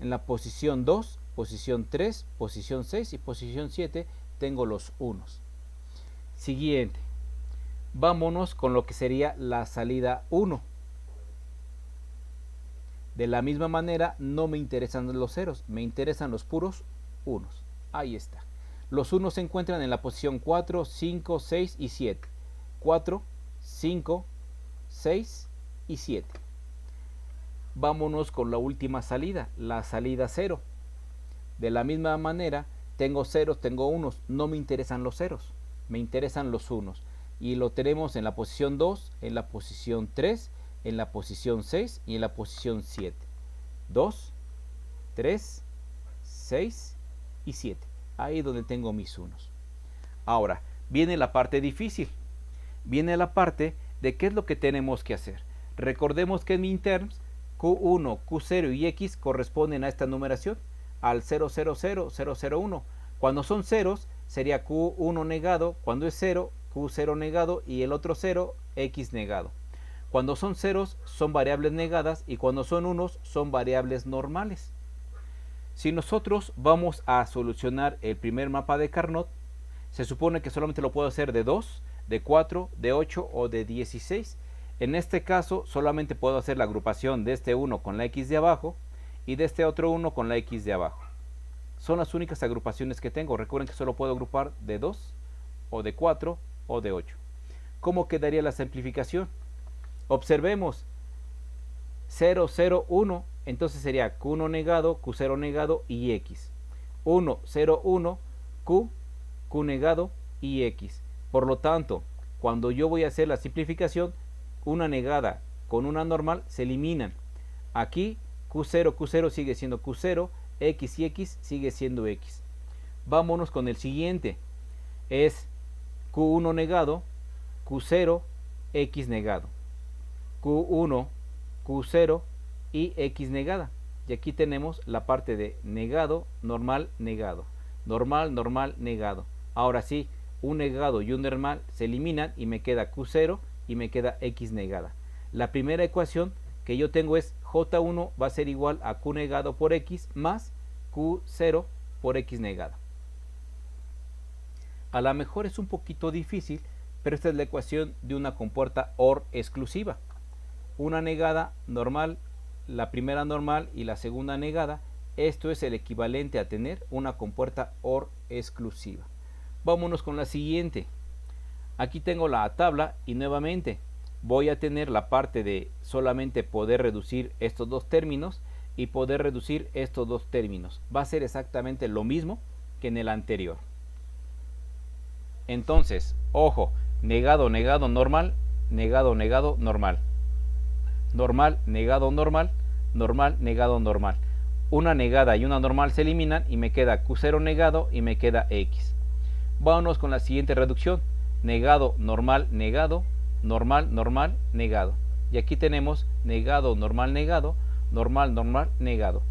En la posición 2, posición 3, posición 6 y posición 7 tengo los unos. Siguiente. Vámonos con lo que sería la salida 1. De la misma manera, no me interesan los ceros, me interesan los puros unos. Ahí está. Los unos se encuentran en la posición 4, 5, 6 y 7. 4, 5, 6 y 7. Vámonos con la última salida, la salida 0. De la misma manera, tengo ceros, tengo unos, no me interesan los ceros, me interesan los unos. Y lo tenemos en la posición 2, en la posición 3, en la posición 6 y en la posición 7. 2, 3, 6 y 7. Ahí donde tengo mis unos. Ahora, viene la parte difícil. Viene la parte de qué es lo que tenemos que hacer. Recordemos que en minterms, Q1, Q0 y X corresponden a esta numeración, al 000, 001. Cuando son ceros, sería Q1 negado, cuando es 0, Q0 negado y el otro 0, X negado. Cuando son ceros, son variables negadas y cuando son unos, son variables normales. Si nosotros vamos a solucionar el primer mapa de Carnot, se supone que solamente lo puedo hacer de 2, de 4, de 8 o de 16. En este caso, solamente puedo hacer la agrupación de este 1 con la X de abajo y de este otro 1 con la X de abajo. Son las únicas agrupaciones que tengo. Recuerden que solo puedo agrupar de 2 o de 4 o de 8. ¿Cómo quedaría la simplificación? Observemos 0, 0, 1, entonces sería Q1 negado, Q0 negado y X. 1, 0, 1, Q negado y X. Por lo tanto, cuando yo voy a hacer la simplificación, una negada con una normal se eliminan. Aquí Q0 sigue siendo Q0, X y X sigue siendo X. Vámonos con el siguiente. Es Q1 negado, Q0, X negado. Q1, Q0 y X negada. Y aquí tenemos la parte de negado, normal, negado. Normal, normal, negado. Ahora sí, un negado y un normal se eliminan y me queda Q0 y me queda X negada. La primera ecuación que yo tengo es J1 va a ser igual a Q negado por X más Q0 por X negada. A lo mejor es un poquito difícil, pero esta es la ecuación de una compuerta OR exclusiva. Una negada normal, la primera normal y la segunda negada. Esto es el equivalente a tener una compuerta OR exclusiva. Vámonos con la siguiente. Aquí tengo la tabla y nuevamente voy a tener la parte de solamente poder reducir estos dos términos y poder reducir estos dos términos. Va a ser exactamente lo mismo que en el anterior. Entonces, ojo, negado, negado, normal, negado, negado, normal. Normal, negado, normal, normal, negado, normal. Una negada y una normal se eliminan y me queda Q0 negado y me queda X. Vámonos con la siguiente reducción. Negado, normal, negado, normal, normal, negado. Y aquí tenemos negado, normal, negado, normal, normal, negado.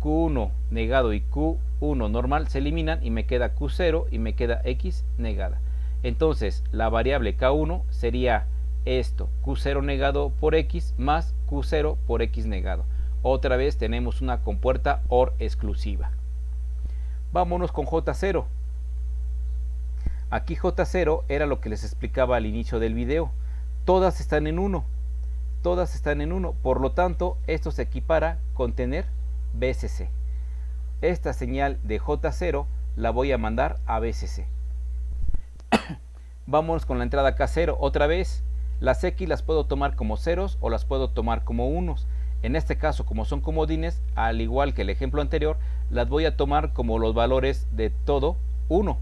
Q1 negado y Q1 normal se eliminan y me queda Q0 y me queda X negada. Entonces la variable K1 sería esto, Q0 negado por X más Q0 por X negado. Otra vez tenemos una compuerta OR exclusiva. Vámonos con J0. Aquí J0 era lo que les explicaba al inicio del video. Todas están en 1. Todas están en 1. Por lo tanto, esto se equipara con tener BCC. Esta señal de J0 la voy a mandar a BCC. Vámonos con la entrada K0. Otra vez, las X las puedo tomar como ceros o las puedo tomar como unos. En este caso, como son comodines, al igual que el ejemplo anterior, las voy a tomar como los valores de todo 1.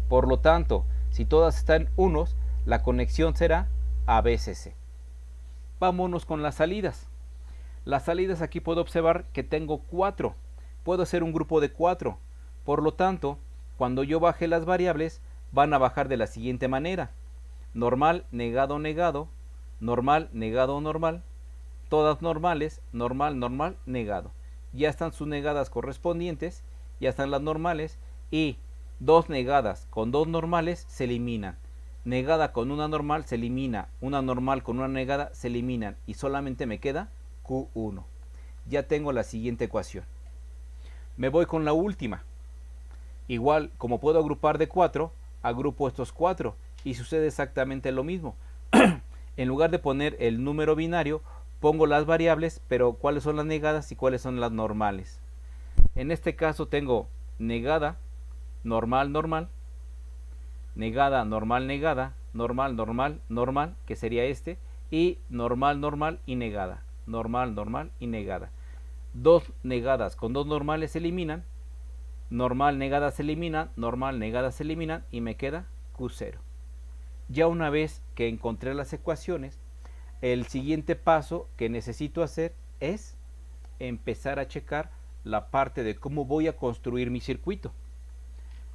Por lo tanto, si todas están unos, la conexión será ABCC. Vámonos con las salidas. Las salidas aquí puedo observar que tengo 4. Puedo hacer un grupo de 4. Por lo tanto, cuando yo baje las variables, van a bajar de la siguiente manera. Normal, negado, negado. Normal, negado, normal. Todas normales, normal, normal, negado. Ya están sus negadas correspondientes, ya están las normales, y dos negadas con dos normales se eliminan. Negada con una normal se elimina, una normal con una negada se eliminan, y solamente me queda Q1. Ya tengo la siguiente ecuación. Me voy con la última. Igual, como puedo agrupar de 4, agrupo estos 4 y sucede exactamente lo mismo. En lugar de poner el número binario, pongo las variables, pero cuáles son las negadas y cuáles son las normales. En este caso tengo negada, normal, normal, negada, normal, negada, normal, normal, normal, que sería este, y normal, normal y negada, normal, normal y negada. Dos negadas con dos normales se eliminan, normal, negada se eliminan, normal, negada se eliminan, y me queda Q0. Ya una vez que encontré las ecuaciones, el siguiente paso que necesito hacer es empezar a checar la parte de cómo voy a construir mi circuito.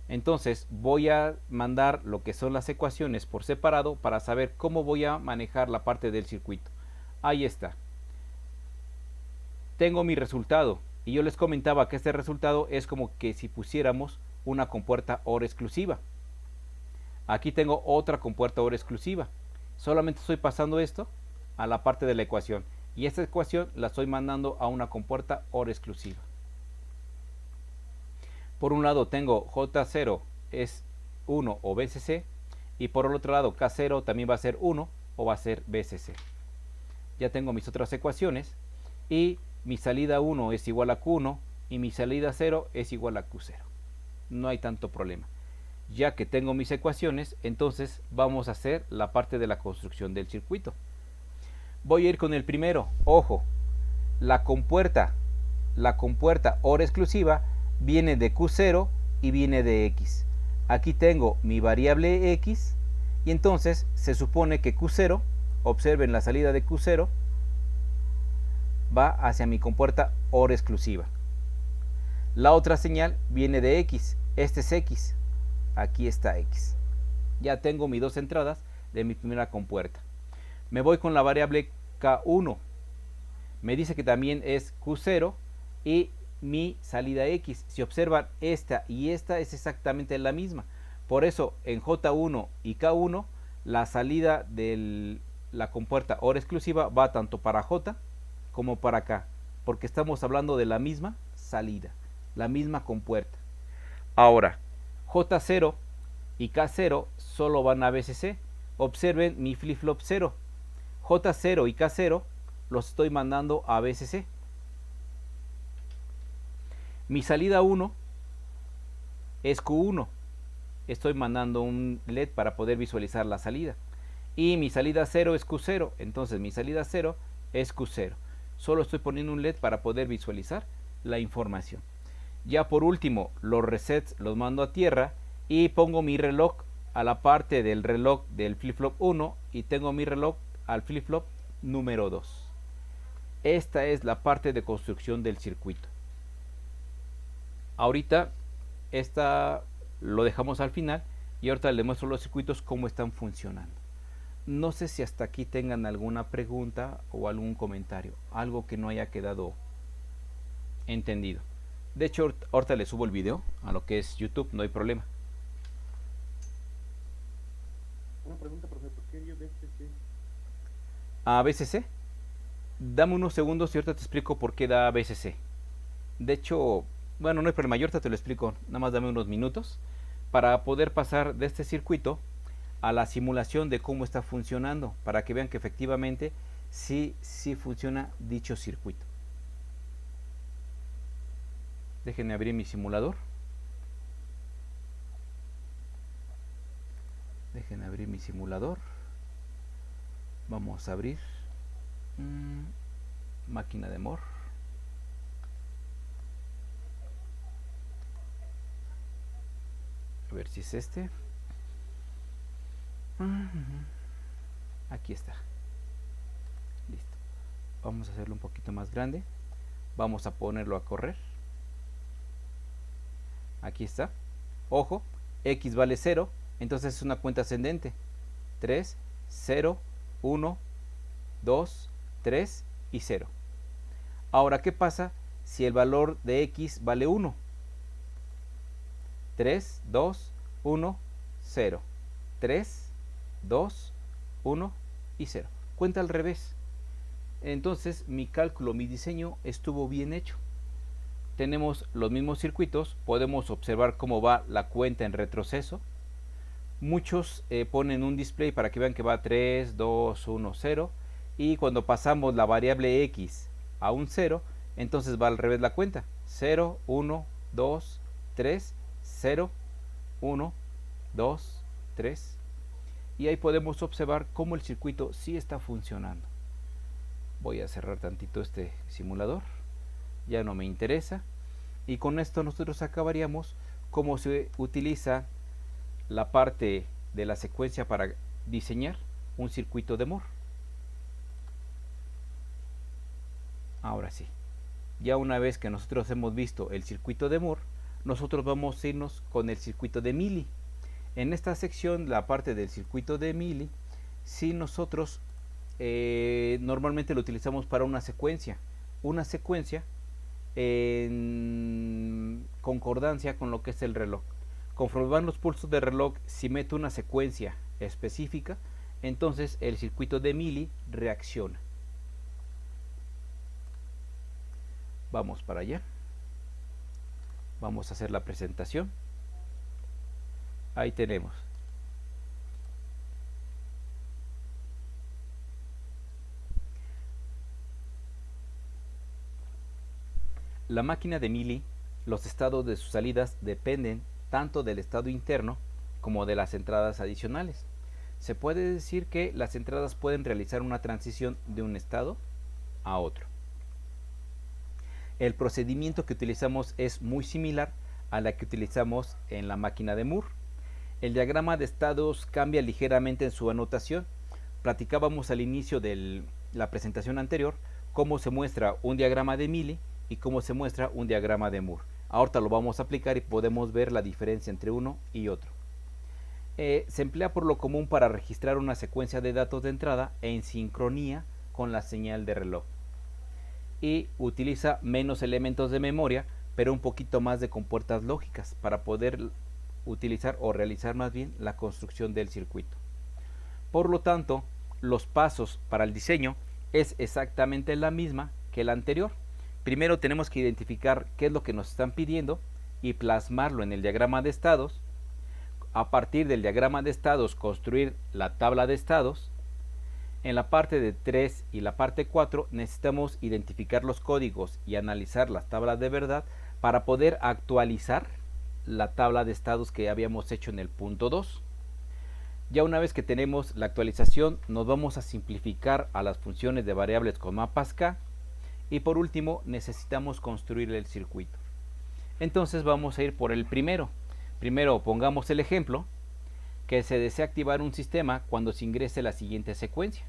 Entonces voy a mandar lo que son las ecuaciones por separado para saber cómo voy a manejar la parte del circuito. Ahí está. Tengo mi resultado y yo les comentaba que este resultado es como que si pusiéramos una compuerta OR exclusiva. Aquí tengo otra compuerta OR exclusiva. Solamente estoy pasando esto a la parte de la ecuación, y esta ecuación la estoy mandando a una compuerta OR exclusiva. Por un lado tengo J0 es 1 o BCC, y por el otro lado K0 también va a ser 1 o va a ser BCC. Ya tengo mis otras ecuaciones, y mi salida 1 es igual a Q1 y mi salida 0 es igual a Q0. No hay tanto problema. Ya que tengo mis ecuaciones, entonces vamos a hacer la parte de la construcción del circuito. Voy a ir con el primero. Ojo, la compuerta OR exclusiva viene de Q0 y viene de X. Aquí tengo mi variable X, y entonces se supone que Q0, observen la salida de Q0, va hacia mi compuerta OR exclusiva. La otra señal viene de X. Este es X. Aquí está X. Ya tengo mis dos entradas de mi primera compuerta. Me voy con la variable K1. Me dice que también es Q0 y mi salida X. Si observan, esta y esta es exactamente la misma. Por eso en J1 y K1 la salida de la compuerta OR exclusiva va tanto para J como para K, porque estamos hablando de la misma salida, la misma compuerta. Ahora, J0 y K0 solo van a BCC. Observen mi flip-flop 0. J0 y K0 los estoy mandando a BCC. Mi salida 1 es Q1. Estoy mandando un LED para poder visualizar la salida. Y mi salida 0 es Q0. Entonces mi salida 0 es Q0. Solo estoy poniendo un LED para poder visualizar la información. Ya por último, los resets los mando a tierra y pongo mi reloj a la parte del reloj del flip-flop 1 y tengo mi reloj al flip-flop número 2. Esta es la parte de construcción del circuito. Ahorita esta lo dejamos al final y ahorita les muestro los circuitos cómo están funcionando. No sé si hasta aquí tengan alguna pregunta o algún comentario, algo que no haya quedado entendido. De hecho, ahorita les subo el video a lo que es YouTube, no hay problema. Una pregunta, profe, ¿por qué yo BCC? ¿A BCC? Dame unos segundos y ahorita te explico por qué da BCC. De hecho, bueno, no hay problema, yo ahorita te lo explico, nada más dame unos minutos para poder pasar de este circuito a la simulación de cómo está funcionando, para que vean que efectivamente sí funciona dicho circuito. Déjenme abrir mi simulador. Vamos a abrir máquina de Moore. A ver si es este. Aquí está. Listo. Vamos a hacerlo un poquito más grande. Vamos a ponerlo a correr. Aquí está. Ojo, X vale 0. Entonces es una cuenta ascendente. 3, 0, 1, 2, 3 y 0. Ahora, ¿qué pasa si el valor de X vale 1? 3, 2, 1, 0. 3, 2, 1 y 0. Cuenta al revés. Entonces mi cálculo, mi diseño estuvo bien hecho. Tenemos los mismos circuitos, podemos observar cómo va la cuenta en retroceso. Muchos ponen un display para que vean que va 3, 2, 1, 0. Y cuando pasamos la variable X a un 0, entonces va al revés la cuenta. 0, 1, 2, 3, 0, 1, 2, 3. Y ahí podemos observar cómo el circuito sí está funcionando. Voy a cerrar tantito este simulador. Ya no me interesa. Y con esto nosotros acabaríamos cómo se utiliza la parte de la secuencia para diseñar un circuito de Moore. Ahora sí, ya una vez que nosotros hemos visto el circuito de Moore, nosotros vamos a irnos con el circuito de Mealy. En esta sección, la parte del circuito de Mealy, si nosotros normalmente lo utilizamos para una secuencia en concordancia con lo que es el reloj. Conforme van los pulsos de reloj, si meto una secuencia específica, entonces el circuito de Mealy reacciona. Vamos para allá. Vamos a hacer la presentación. Ahí tenemos. La máquina de Mealy, los estados de sus salidas dependen tanto del estado interno como de las entradas adicionales. Se puede decir que las entradas pueden realizar una transición de un estado a otro. El procedimiento que utilizamos es muy similar a la que utilizamos en la máquina de Moore. El diagrama de estados cambia ligeramente en su anotación. Platicábamos al inicio de la presentación anterior cómo se muestra un diagrama de Mealy y cómo se muestra un diagrama de Moore. Ahorita lo vamos a aplicar y podemos ver la diferencia entre uno y otro. Se emplea por lo común para registrar una secuencia de datos de entrada en sincronía con la señal de reloj. Y utiliza menos elementos de memoria, pero un poquito más de compuertas lógicas para poder utilizar o realizar más bien la construcción del circuito. Por lo tanto, los pasos para el diseño es exactamente la misma que la anterior. Primero tenemos que identificar qué es lo que nos están pidiendo y plasmarlo en el diagrama de estados. A partir del diagrama de estados construir la tabla de estados. En la parte de 3 y la parte 4 necesitamos identificar los códigos y analizar las tablas de verdad para poder actualizar la tabla de estados que habíamos hecho en el punto 2. Ya una vez que tenemos la actualización, nos vamos a simplificar a las funciones de variables con mapas K. Y por último, necesitamos construir el circuito. Entonces vamos a ir por el primero. Primero pongamos el ejemplo que se desea activar un sistema cuando se ingrese la siguiente secuencia.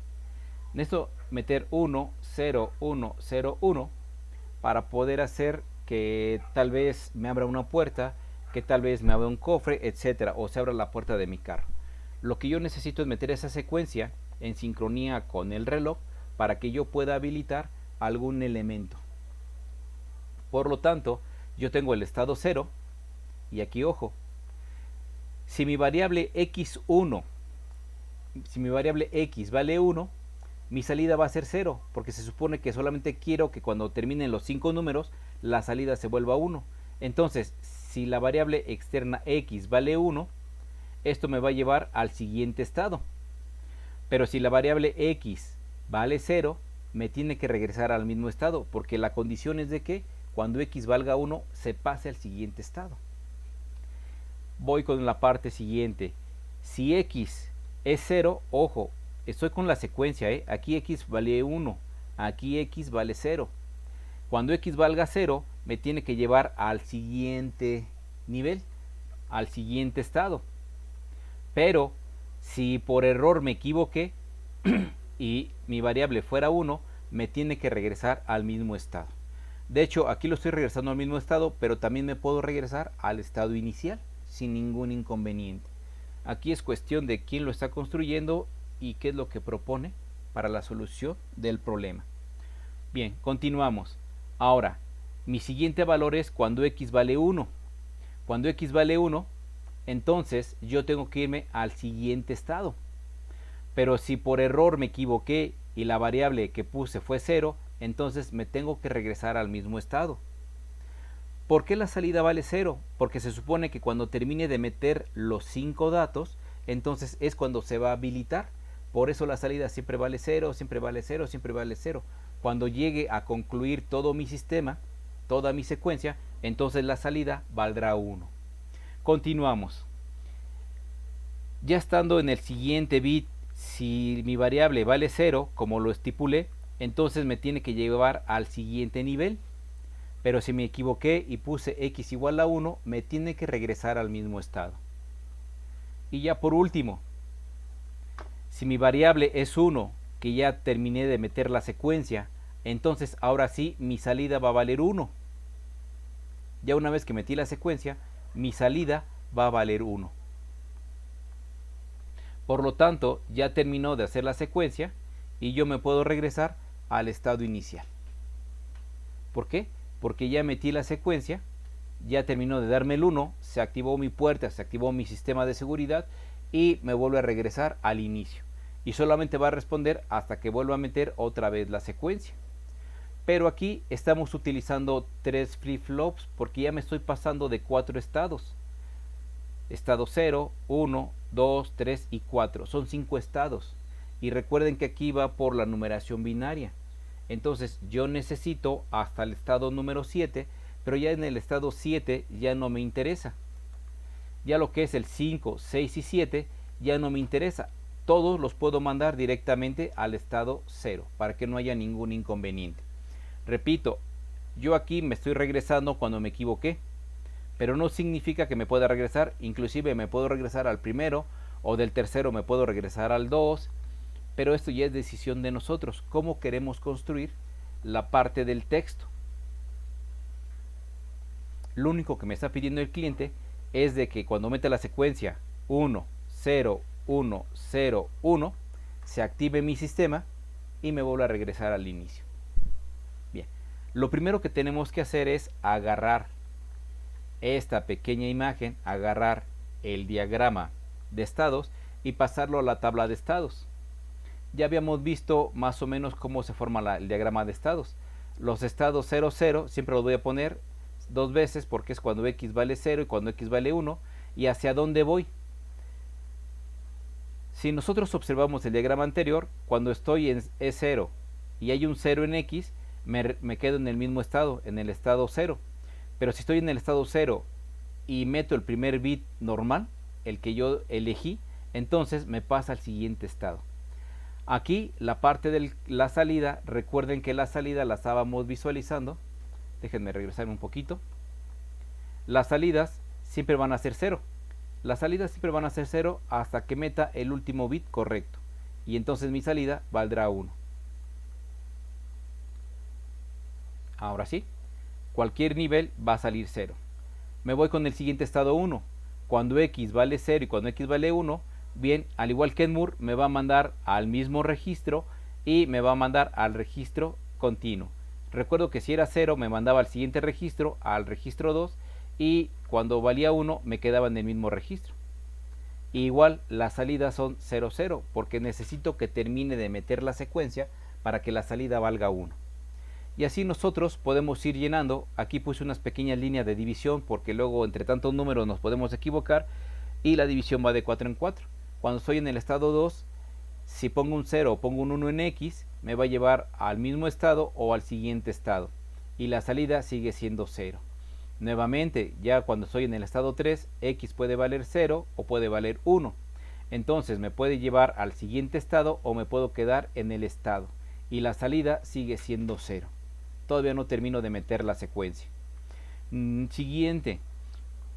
Necesito meter 1, 0, 1, 0, 1 para poder hacer que tal vez me abra una puerta, que tal vez me abra un cofre, etcétera, o se abra la puerta de mi carro. Lo que yo necesito es meter esa secuencia en sincronía con el reloj para que yo pueda habilitar algún elemento. Por lo tanto, yo tengo el estado 0 y aquí ojo, si mi variable x1, si mi variable x vale 1, mi salida va a ser 0, porque se supone que solamente quiero que cuando terminen los 5 números, la salida se vuelva 1. Entonces, si la variable externa x vale 1, esto me va a llevar al siguiente estado. Pero si la variable x vale 0, me tiene que regresar al mismo estado, porque la condición es de que cuando x valga 1 se pase al siguiente estado. Voy con la parte siguiente. Si x es 0, ojo, estoy con la secuencia, aquí x vale 1, aquí x vale 0. Cuando x valga 0, me tiene que llevar al siguiente nivel, al siguiente estado. Pero si por error me equivoqué y mi variable fuera 1, me tiene que regresar al mismo estado. De hecho, aquí lo estoy regresando al mismo estado, pero también me puedo regresar al estado inicial sin ningún inconveniente. Aquí es cuestión de quién lo está construyendo y qué es lo que propone para la solución del problema. Bien, continuamos. Ahora, mi siguiente valor es cuando x vale 1. Cuando x vale 1, entonces yo tengo que irme al siguiente estado. Pero si por error me equivoqué y la variable que puse fue 0, entonces me tengo que regresar al mismo estado. ¿Por qué la salida vale 0? Porque se supone que cuando termine de meter los 5 datos, entonces es cuando se va a habilitar. Por eso la salida siempre vale 0, siempre vale 0, siempre vale 0. Cuando llegue a concluir todo mi sistema, toda mi secuencia, entonces la salida valdrá 1. Continuamos. Ya estando en el siguiente bit, si mi variable vale 0, como lo estipulé, entonces me tiene que llevar al siguiente nivel. Pero si me equivoqué y puse x igual a 1, me tiene que regresar al mismo estado. Y ya por último, si mi variable es 1, que ya terminé de meter la secuencia, entonces ahora sí mi salida va a valer 1. Ya una vez que metí la secuencia, mi salida va a valer 1. Por lo tanto, ya terminó de hacer la secuencia y yo me puedo regresar al estado inicial. ¿Por qué? Porque ya metí la secuencia, ya terminó de darme el 1, se activó mi puerta, se activó mi sistema de seguridad y me vuelve a regresar al inicio. Y solamente va a responder hasta que vuelva a meter otra vez la secuencia. Pero aquí estamos utilizando 3 flip-flops porque ya me estoy pasando de 4 estados. Estado 0, 1, 2, 3 y 4. Son 5 estados. Y recuerden que aquí va por la numeración binaria. Entonces yo necesito hasta el estado número 7, pero ya en el estado 7 ya no me interesa. Ya lo que es el 5, 6 y 7 ya no me interesa. Todos los puedo mandar directamente al estado 0 para que no haya ningún inconveniente. Repito, yo aquí me estoy regresando cuando me equivoqué, pero no significa que me pueda regresar. Inclusive me puedo regresar al primero, o del tercero me puedo regresar al 2, pero esto ya es decisión de nosotros, cómo queremos construir la parte del texto. Lo único que me está pidiendo el cliente es de que cuando meta la secuencia 1, 0, 1, 0, 1, se active mi sistema y me vuelva a regresar al inicio. Bien, lo primero que tenemos que hacer es agarrar esta pequeña imagen, agarrar el diagrama de estados y pasarlo a la tabla de estados. Ya habíamos visto más o menos cómo se forma el diagrama de estados. Los estados 0, 0 siempre los voy a poner 2 veces porque es cuando x vale 0 y cuando x vale 1. ¿Y hacia dónde voy? Si nosotros observamos el diagrama anterior, cuando estoy en E0 y hay un 0 en x, me quedo en el mismo estado, en el estado 0. Pero si estoy en el estado 0 y meto el primer bit normal, el que yo elegí, entonces me pasa al siguiente estado. Aquí la parte de la salida, recuerden que la salida la estábamos visualizando. Déjenme regresarme un poquito. Las salidas siempre van a ser 0. Las salidas siempre van a ser 0 hasta que meta el último bit correcto. Y entonces mi salida valdrá 1. Ahora sí, cualquier nivel va a salir 0. Me voy con el siguiente estado 1. Cuando x vale 0 y cuando x vale 1, bien, al igual que en Moore, me va a mandar al mismo registro y me va a mandar al registro continuo. Recuerdo que si era 0 me mandaba al siguiente registro, al registro 2, y cuando valía 1 me quedaba en el mismo registro. Igual las salidas son 0, 0 porque necesito que termine de meter la secuencia para que la salida valga 1. Y así nosotros podemos ir llenando. Aquí puse unas pequeñas líneas de división porque luego entre tantos números nos podemos equivocar, y la división va de 4 en 4. Cuando estoy en el estado 2, si pongo un 0 o pongo un 1 en X, me va a llevar al mismo estado o al siguiente estado, y la salida sigue siendo 0. Nuevamente, ya cuando estoy en el estado 3, X puede valer 0 o puede valer 1. Entonces me puede llevar al siguiente estado o me puedo quedar en el estado, y la salida sigue siendo 0. Todavía no termino de meter la secuencia. Siguiente,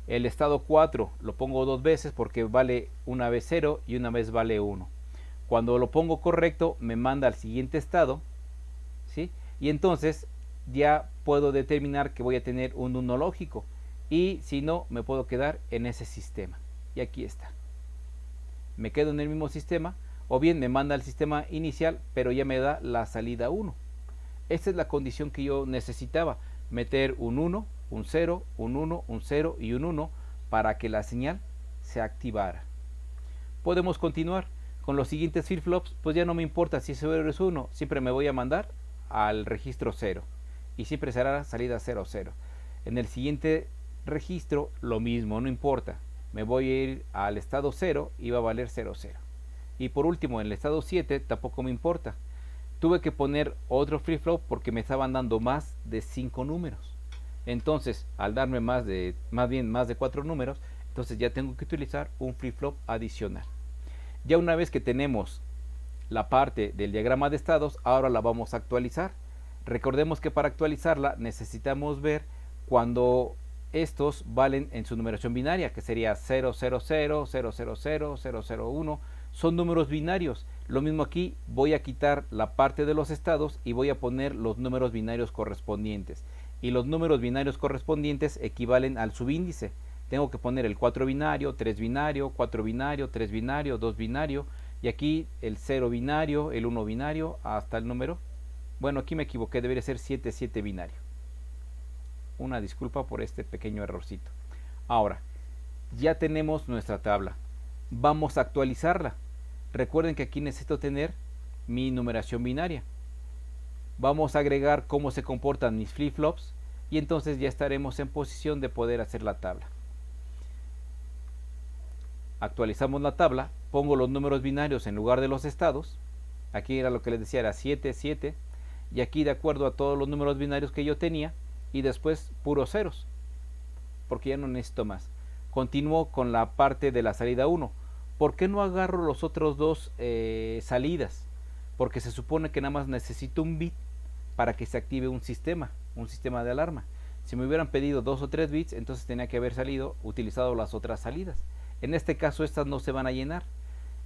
el estado 4 lo pongo dos veces porque vale una vez 0 y una vez vale 1. Cuando lo pongo correcto me manda al siguiente estado, ¿sí? Y entonces ya puedo determinar que voy a tener un 1 lógico, y si no me puedo quedar en ese sistema. Y aquí está. Me quedo en el mismo sistema, o bien me manda al sistema inicial, pero ya me da la salida 1. Esta es la condición que yo necesitaba, meter un 1, un 0, un 1, un 0 y un 1 para que la señal se activara. Podemos continuar con los siguientes flip-flops. Pues ya no me importa si ese 0 es 1, siempre me voy a mandar al registro 0 y siempre será salida 0, 0. En el siguiente registro lo mismo, no importa, me voy a ir al estado 0 y va a valer 0, 0. Y por último, en el estado 7 tampoco me importa. Tuve que poner otro flip-flop porque me estaban dando más de 5 números. Entonces, al darme más de 4 números, entonces ya tengo que utilizar un flip-flop adicional. Ya una vez que tenemos la parte del diagrama de estados, ahora la vamos a actualizar. Recordemos que para actualizarla necesitamos ver cuando estos valen en su numeración binaria, que sería 000, 000, 000, 001. Son números binarios. Lo mismo aquí, voy a quitar la parte de los estados y voy a poner los números binarios correspondientes. Y los números binarios correspondientes equivalen al subíndice. Tengo que poner el 4 binario, 3 binario, 4 binario, 3 binario, 2 binario, y aquí el 0 binario, el 1 binario, hasta el número. Bueno, aquí me equivoqué, debería ser 7, 7 binario. Una disculpa por este pequeño errorcito. Ahora, ya tenemos nuestra tabla. Vamos a actualizarla. Recuerden que aquí necesito tener mi numeración binaria. Vamos a agregar cómo se comportan mis flip-flops y entonces ya estaremos en posición de poder hacer la tabla. Actualizamos la tabla, pongo los números binarios en lugar de los estados. Aquí era lo que les decía, era 7, 7, y aquí de acuerdo a todos los números binarios que yo tenía, y después puros ceros, porque ya no necesito más. Continúo con la parte de la salida 1. ¿Por qué no agarro los otros dos salidas? Porque se supone que nada más necesito un bit para que se active un sistema de alarma. Si me hubieran pedido 2 o 3 bits, entonces tenía que haber utilizado las otras salidas. En este caso estas no se van a llenar.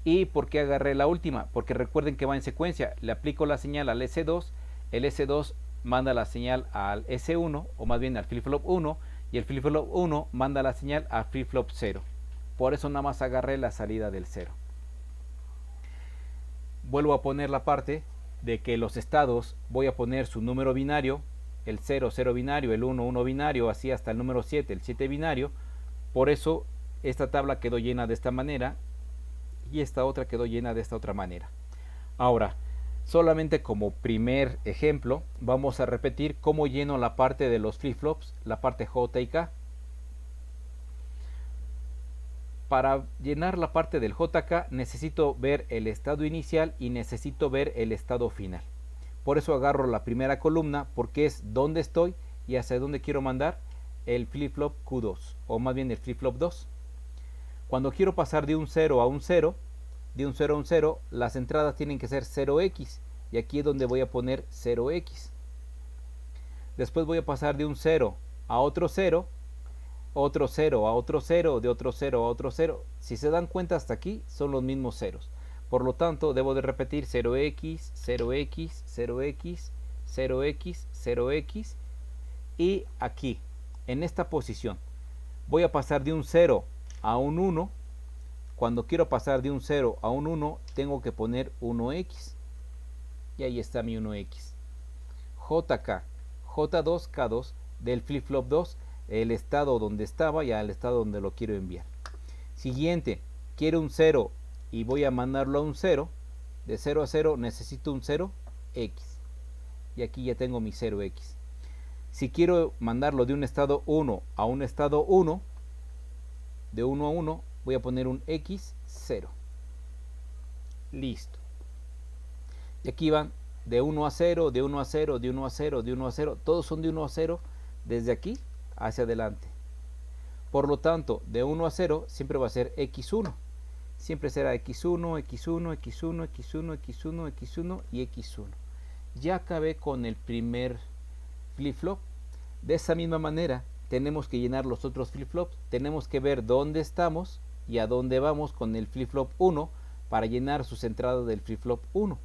¿Y por qué agarré la última? Porque recuerden que va en secuencia. Le aplico la señal al S2, el S2 manda la señal al S1, o más bien al flip-flop 1, y el flip-flop 1 manda la señal al flip-flop 0. Por eso nada más agarré la salida del 0. Vuelvo a poner la parte de que los estados voy a poner su número binario, el 0, 0 binario, el 1, 1 binario, así hasta el número 7, el 7 binario. Por eso esta tabla quedó llena de esta manera y esta otra quedó llena de esta otra manera. Ahora, solamente como primer ejemplo, vamos a repetir cómo lleno la parte de los flip-flops, la parte J y K. Para llenar la parte del JK necesito ver el estado inicial y necesito ver el estado final. Por eso agarro la primera columna, porque es dónde estoy y hacia dónde quiero mandar el flip-flop Q2, o más bien el flip-flop 2. Cuando quiero pasar de un 0 a un 0, de un 0 a un 0, las entradas tienen que ser 0x, y aquí es donde voy a poner 0x. Después voy a pasar de un 0 a otro 0, otro 0 a otro 0, de otro 0 a otro 0. Si se dan cuenta, hasta aquí son los mismos ceros. Por lo tanto, debo de repetir 0x, 0x, 0x, 0x, 0x, y aquí, en esta posición, voy a pasar de un 0 a un 1. Cuando quiero pasar de un 0 a un 1, tengo que poner 1x. Y ahí está mi 1x. JK, J2, K2 del flip-flop 2, el estado donde estaba y al estado donde lo quiero enviar. Siguiente, quiero un 0 y voy a mandarlo a un 0. De 0 a 0 necesito un 0x. y aquí ya tengo mi 0x. Si quiero mandarlo de un estado 1 a un estado 1, de 1 a 1, voy a poner un x0. Listo. Y aquí van de 1 a 0, de 1 a 0, de 1 a 0, de 1 a 0. Todos son de 1 a 0 desde aquí hacia adelante. Por lo tanto, de 1 a 0 siempre va a ser x1. Siempre será x1, x1, x1, x1, x1, x1 y x1. Ya acabé con el primer flip-flop. De esa misma manera, tenemos que llenar los otros flip-flops. Tenemos que ver dónde estamos y a dónde vamos con el flip-flop 1 para llenar sus entradas del flip-flop 1.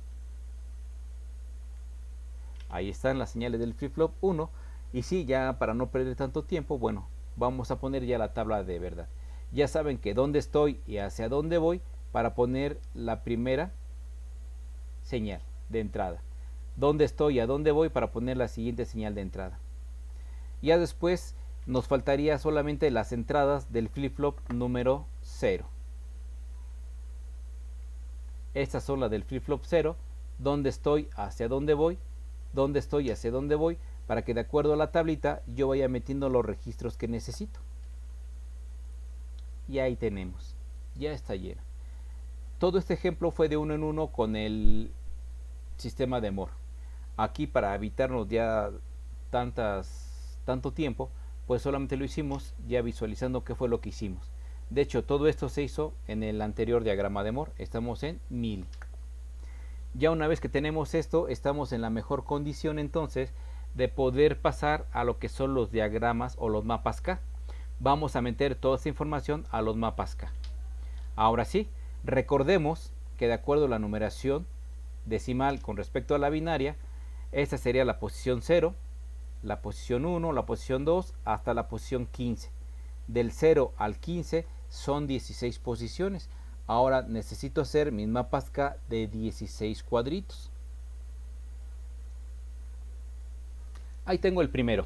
Ahí están las señales del flip-flop 1. Y sí, ya para no perder tanto tiempo, bueno, vamos a poner ya la tabla de verdad. Ya saben que dónde estoy y hacia dónde voy para poner la primera señal de entrada. Dónde estoy y a dónde voy para poner la siguiente señal de entrada. Ya después nos faltaría solamente las entradas del flip-flop número 0. Estas son las del flip-flop 0. Dónde estoy, hacia dónde voy. Dónde estoy, hacia dónde voy. Para que de acuerdo a la tablita yo vaya metiendo los registros que necesito. Y ahí tenemos. Ya está lleno. Todo este ejemplo fue de uno en uno con el sistema de Moore. Aquí para evitarnos ya tanto tiempo, pues solamente lo hicimos ya visualizando qué fue lo que hicimos. De hecho, todo esto se hizo en el anterior diagrama de Moore. Estamos en 1000. Ya una vez que tenemos esto, estamos en la mejor condición entonces de poder pasar a lo que son los diagramas o los mapas K. Vamos a meter toda esta información a los mapas K. Ahora sí, recordemos que de acuerdo a la numeración decimal con respecto a la binaria, esta sería la posición 0, la posición 1, la posición 2, hasta la posición 15. Del 0 al 15 son 16 posiciones. Ahora necesito hacer mis mapas K de 16 cuadritos. Ahí tengo el primero.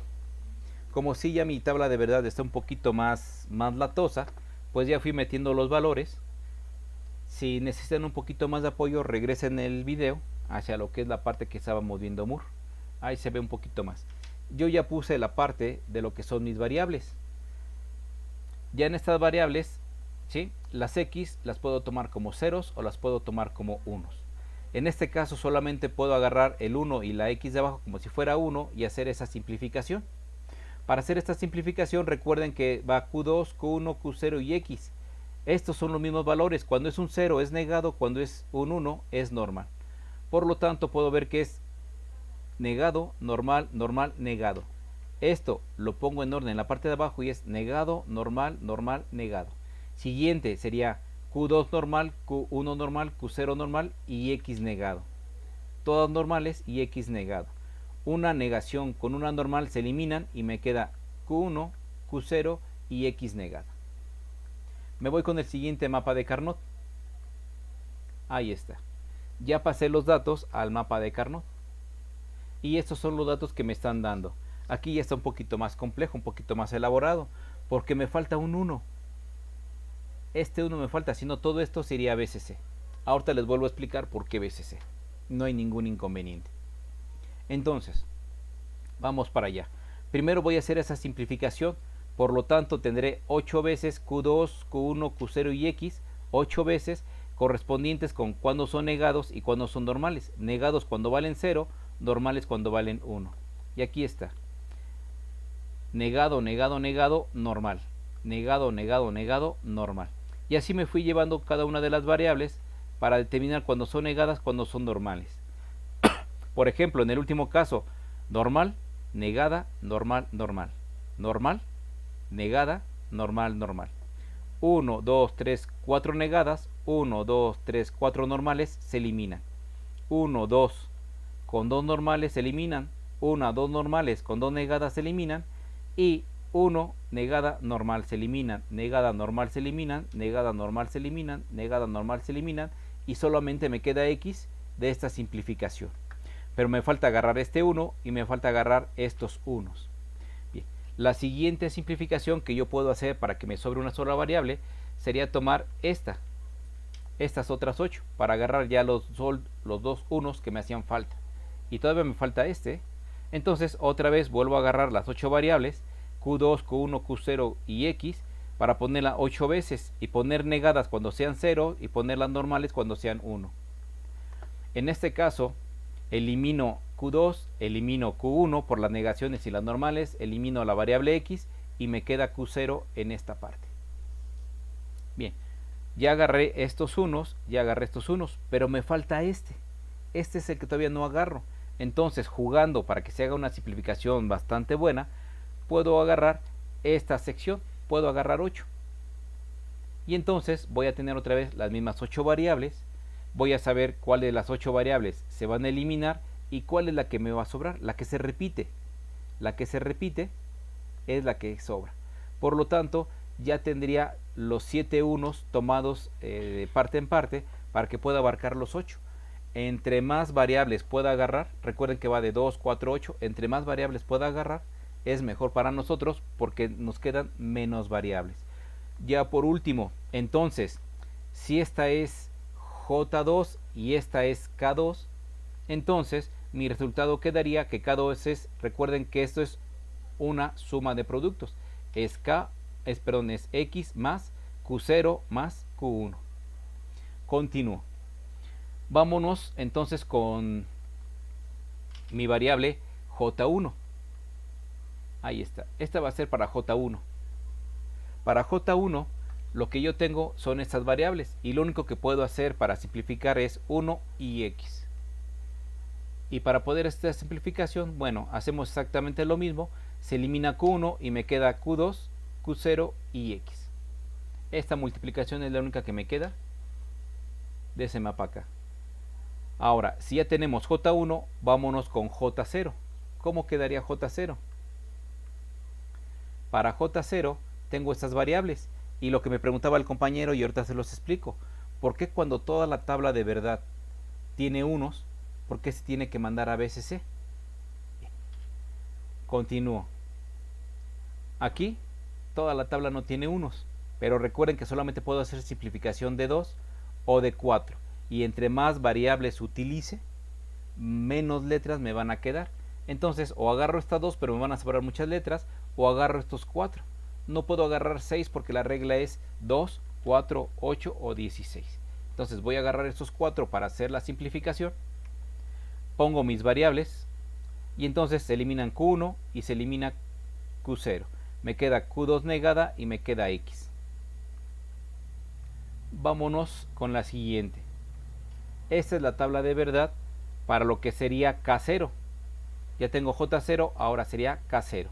Como si ya mi tabla de verdad está un poquito más latosa, pues ya fui metiendo los valores. Si necesitan un poquito más de apoyo, regresen el video hacia lo que es la parte que estábamos viendo Moore. Ahí se ve un poquito más. Yo ya puse la parte de lo que son mis variables. Ya en estas variables, ¿sí?, las X las puedo tomar como ceros o las puedo tomar como unos. En este caso solamente puedo agarrar el 1 y la X de abajo como si fuera 1 y hacer esa simplificación. Para hacer esta simplificación recuerden que va Q2, Q1, Q0 y X. Estos son los mismos valores. Cuando es un 0 es negado, cuando es un 1 es normal. Por lo tanto puedo ver que es negado, normal, normal, negado. Esto lo pongo en orden en la parte de abajo y es negado, normal, normal, negado. Siguiente sería Q2 normal, Q1 normal, Q0 normal y X negado. Todas normales y X negado. Una negación con una normal se eliminan y me queda Q1, Q0 y X negada. Me voy con el siguiente mapa de Carnot. Ahí está. Ya pasé los datos al mapa de Carnot. Y estos son los datos que me están dando. Aquí ya está un poquito más complejo, un poquito más elaborado, porque me falta un 1. Este 1 me falta, si no todo esto sería BCC. Ahorita les vuelvo a explicar por qué BCC. No hay ningún inconveniente. Entonces, vamos para allá. Primero voy a hacer esa simplificación. Por lo tanto, tendré 8 veces Q2, Q1, Q0 y X. 8 veces correspondientes con cuando son negados y cuando son normales. Negados cuando valen 0, normales cuando valen 1. Y aquí está. Negado, negado, negado, normal. Negado, negado, negado, normal. Y así me fui llevando cada una de las variables para determinar cuando son negadas, cuando son normales. Por ejemplo, en el último caso, normal, negada, normal, normal. Normal, negada, normal, normal. 1, 2, 3, 4 negadas, 1, 2, 3, 4 normales se eliminan. 1, 2 con 2 normales se eliminan. 1, 2 normales con 2 negadas se eliminan. Y 1 negada, normal se eliminan. Negada, normal se eliminan. Negada, normal se eliminan. Negada, normal se eliminan. Y solamente me queda X de esta simplificación. Pero me falta agarrar este 1 y me falta agarrar estos unos. Bien. La siguiente simplificación que yo puedo hacer para que me sobre una sola variable sería tomar estas otras 8 para agarrar ya los dos unos que me hacían falta. y todavía me falta este. Entonces otra vez vuelvo a agarrar las 8 variables, Q2, Q1, Q0 y X, para ponerlas 8 veces y poner negadas cuando sean 0 y ponerlas normales cuando sean 1. En este caso, elimino Q2, elimino Q1 por las negaciones y las normales, elimino la variable X y me queda Q0 en esta parte. Bien, ya agarré estos unos, pero me falta este. Este es el que todavía no agarro. Entonces, jugando para que se haga una simplificación bastante buena, puedo agarrar esta sección, puedo agarrar 8. Y entonces voy a tener otra vez las mismas 8 variables. Voy a saber cuál de las 8 variables se van a eliminar y cuál es la que me va a sobrar, la que se repite. La que se repite es la que sobra. Por lo tanto, ya tendría los 7 unos tomados de parte en parte para que pueda abarcar los 8. Entre más variables pueda agarrar, recuerden que va de 2, 4, 8, entre más variables pueda agarrar, es mejor para nosotros porque nos quedan menos variables. Ya por último, entonces, si esta es J2 y esta es K2, entonces mi resultado quedaría que K2 es, recuerden que esto es una suma de productos, es X más Q0 más Q1. Continúo. Vámonos entonces con mi variable J1. Ahí está. Esta va a ser para J1. Para J1 lo que yo tengo son estas variables y lo único que puedo hacer para simplificar es 1 y X. Y para poder esta simplificación, bueno, hacemos exactamente lo mismo. Se elimina Q1 y me queda Q2, Q0 y X. Esta multiplicación es la única que me queda de ese mapa acá. Ahora, si ya tenemos J1, vámonos con J0. ¿Cómo quedaría J0? Para J0 tengo estas variables y lo que me preguntaba el compañero y ahorita se los explico. ¿Por qué cuando toda la tabla de verdad tiene unos, por qué se tiene que mandar a BCC? Continúo. Aquí toda la tabla no tiene unos, pero recuerden que solamente puedo hacer simplificación de 2 o de 4. Y entre más variables utilice, menos letras me van a quedar. Entonces, o agarro estas 2, pero me van a sobrar muchas letras, o agarro estos 4. No puedo agarrar 6 porque la regla es 2, 4, 8 o 16. Entonces voy a agarrar estos 4 para hacer la simplificación. Pongo mis variables y entonces se eliminan Q1 y se elimina Q0. Me queda Q2 negada y me queda X. Vámonos con la siguiente. Esta es la tabla de verdad para lo que sería K0. Ya tengo J0, ahora sería K0.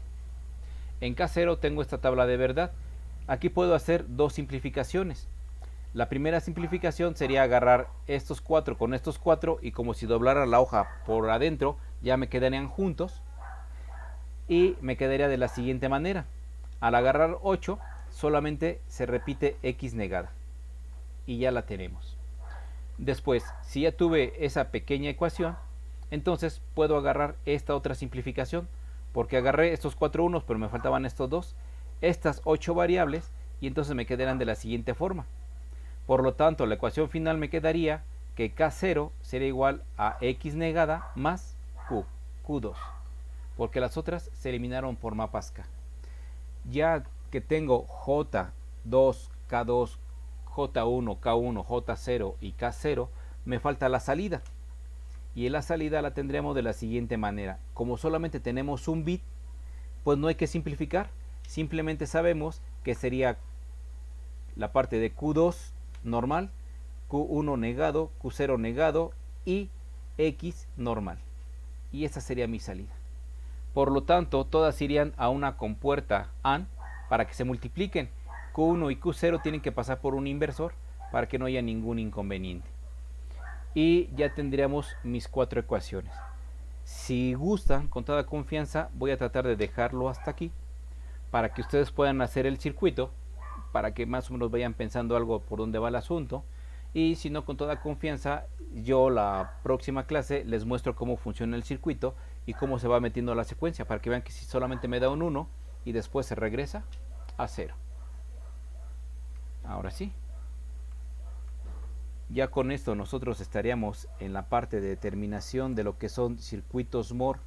En K0 tengo esta tabla de verdad. Aquí puedo hacer dos simplificaciones. La primera simplificación sería agarrar estos 4 con estos 4 y como si doblara la hoja por adentro ya me quedarían juntos. Y me quedaría de la siguiente manera. Al agarrar 8 solamente se repite X negada. Y ya la tenemos. Después, si ya tuve esa pequeña ecuación, entonces puedo agarrar esta otra simplificación, porque agarré estos 4 unos, pero me faltaban estos 2, estas 8 variables, y entonces me quedarán de la siguiente forma. Por lo tanto, la ecuación final me quedaría que K0 sería igual a X negada más Q2, porque las otras se eliminaron por mapas K. Ya que tengo J2, K2, J1, K1, J0 y K0, me falta la salida. Y en la salida la tendremos de la siguiente manera. Como solamente tenemos un bit, pues no hay que simplificar. Simplemente sabemos que sería la parte de Q2 normal, Q1 negado, Q0 negado y X normal. Y esa sería mi salida. Por lo tanto, todas irían a una compuerta AND para que se multipliquen. Q1 y Q0 tienen que pasar por un inversor para que no haya ningún inconveniente. Y ya tendríamos mis 4 ecuaciones. Si gustan, con toda confianza, voy a tratar de dejarlo hasta aquí para que ustedes puedan hacer el circuito, para que más o menos vayan pensando algo por dónde va el asunto. Y si no, con toda confianza, yo la próxima clase les muestro cómo funciona el circuito y cómo se va metiendo la secuencia, para que vean que si solamente me da un 1 y después se regresa a 0. Ahora sí. Ya con esto nosotros estaríamos en la parte de determinación de lo que son circuitos MOR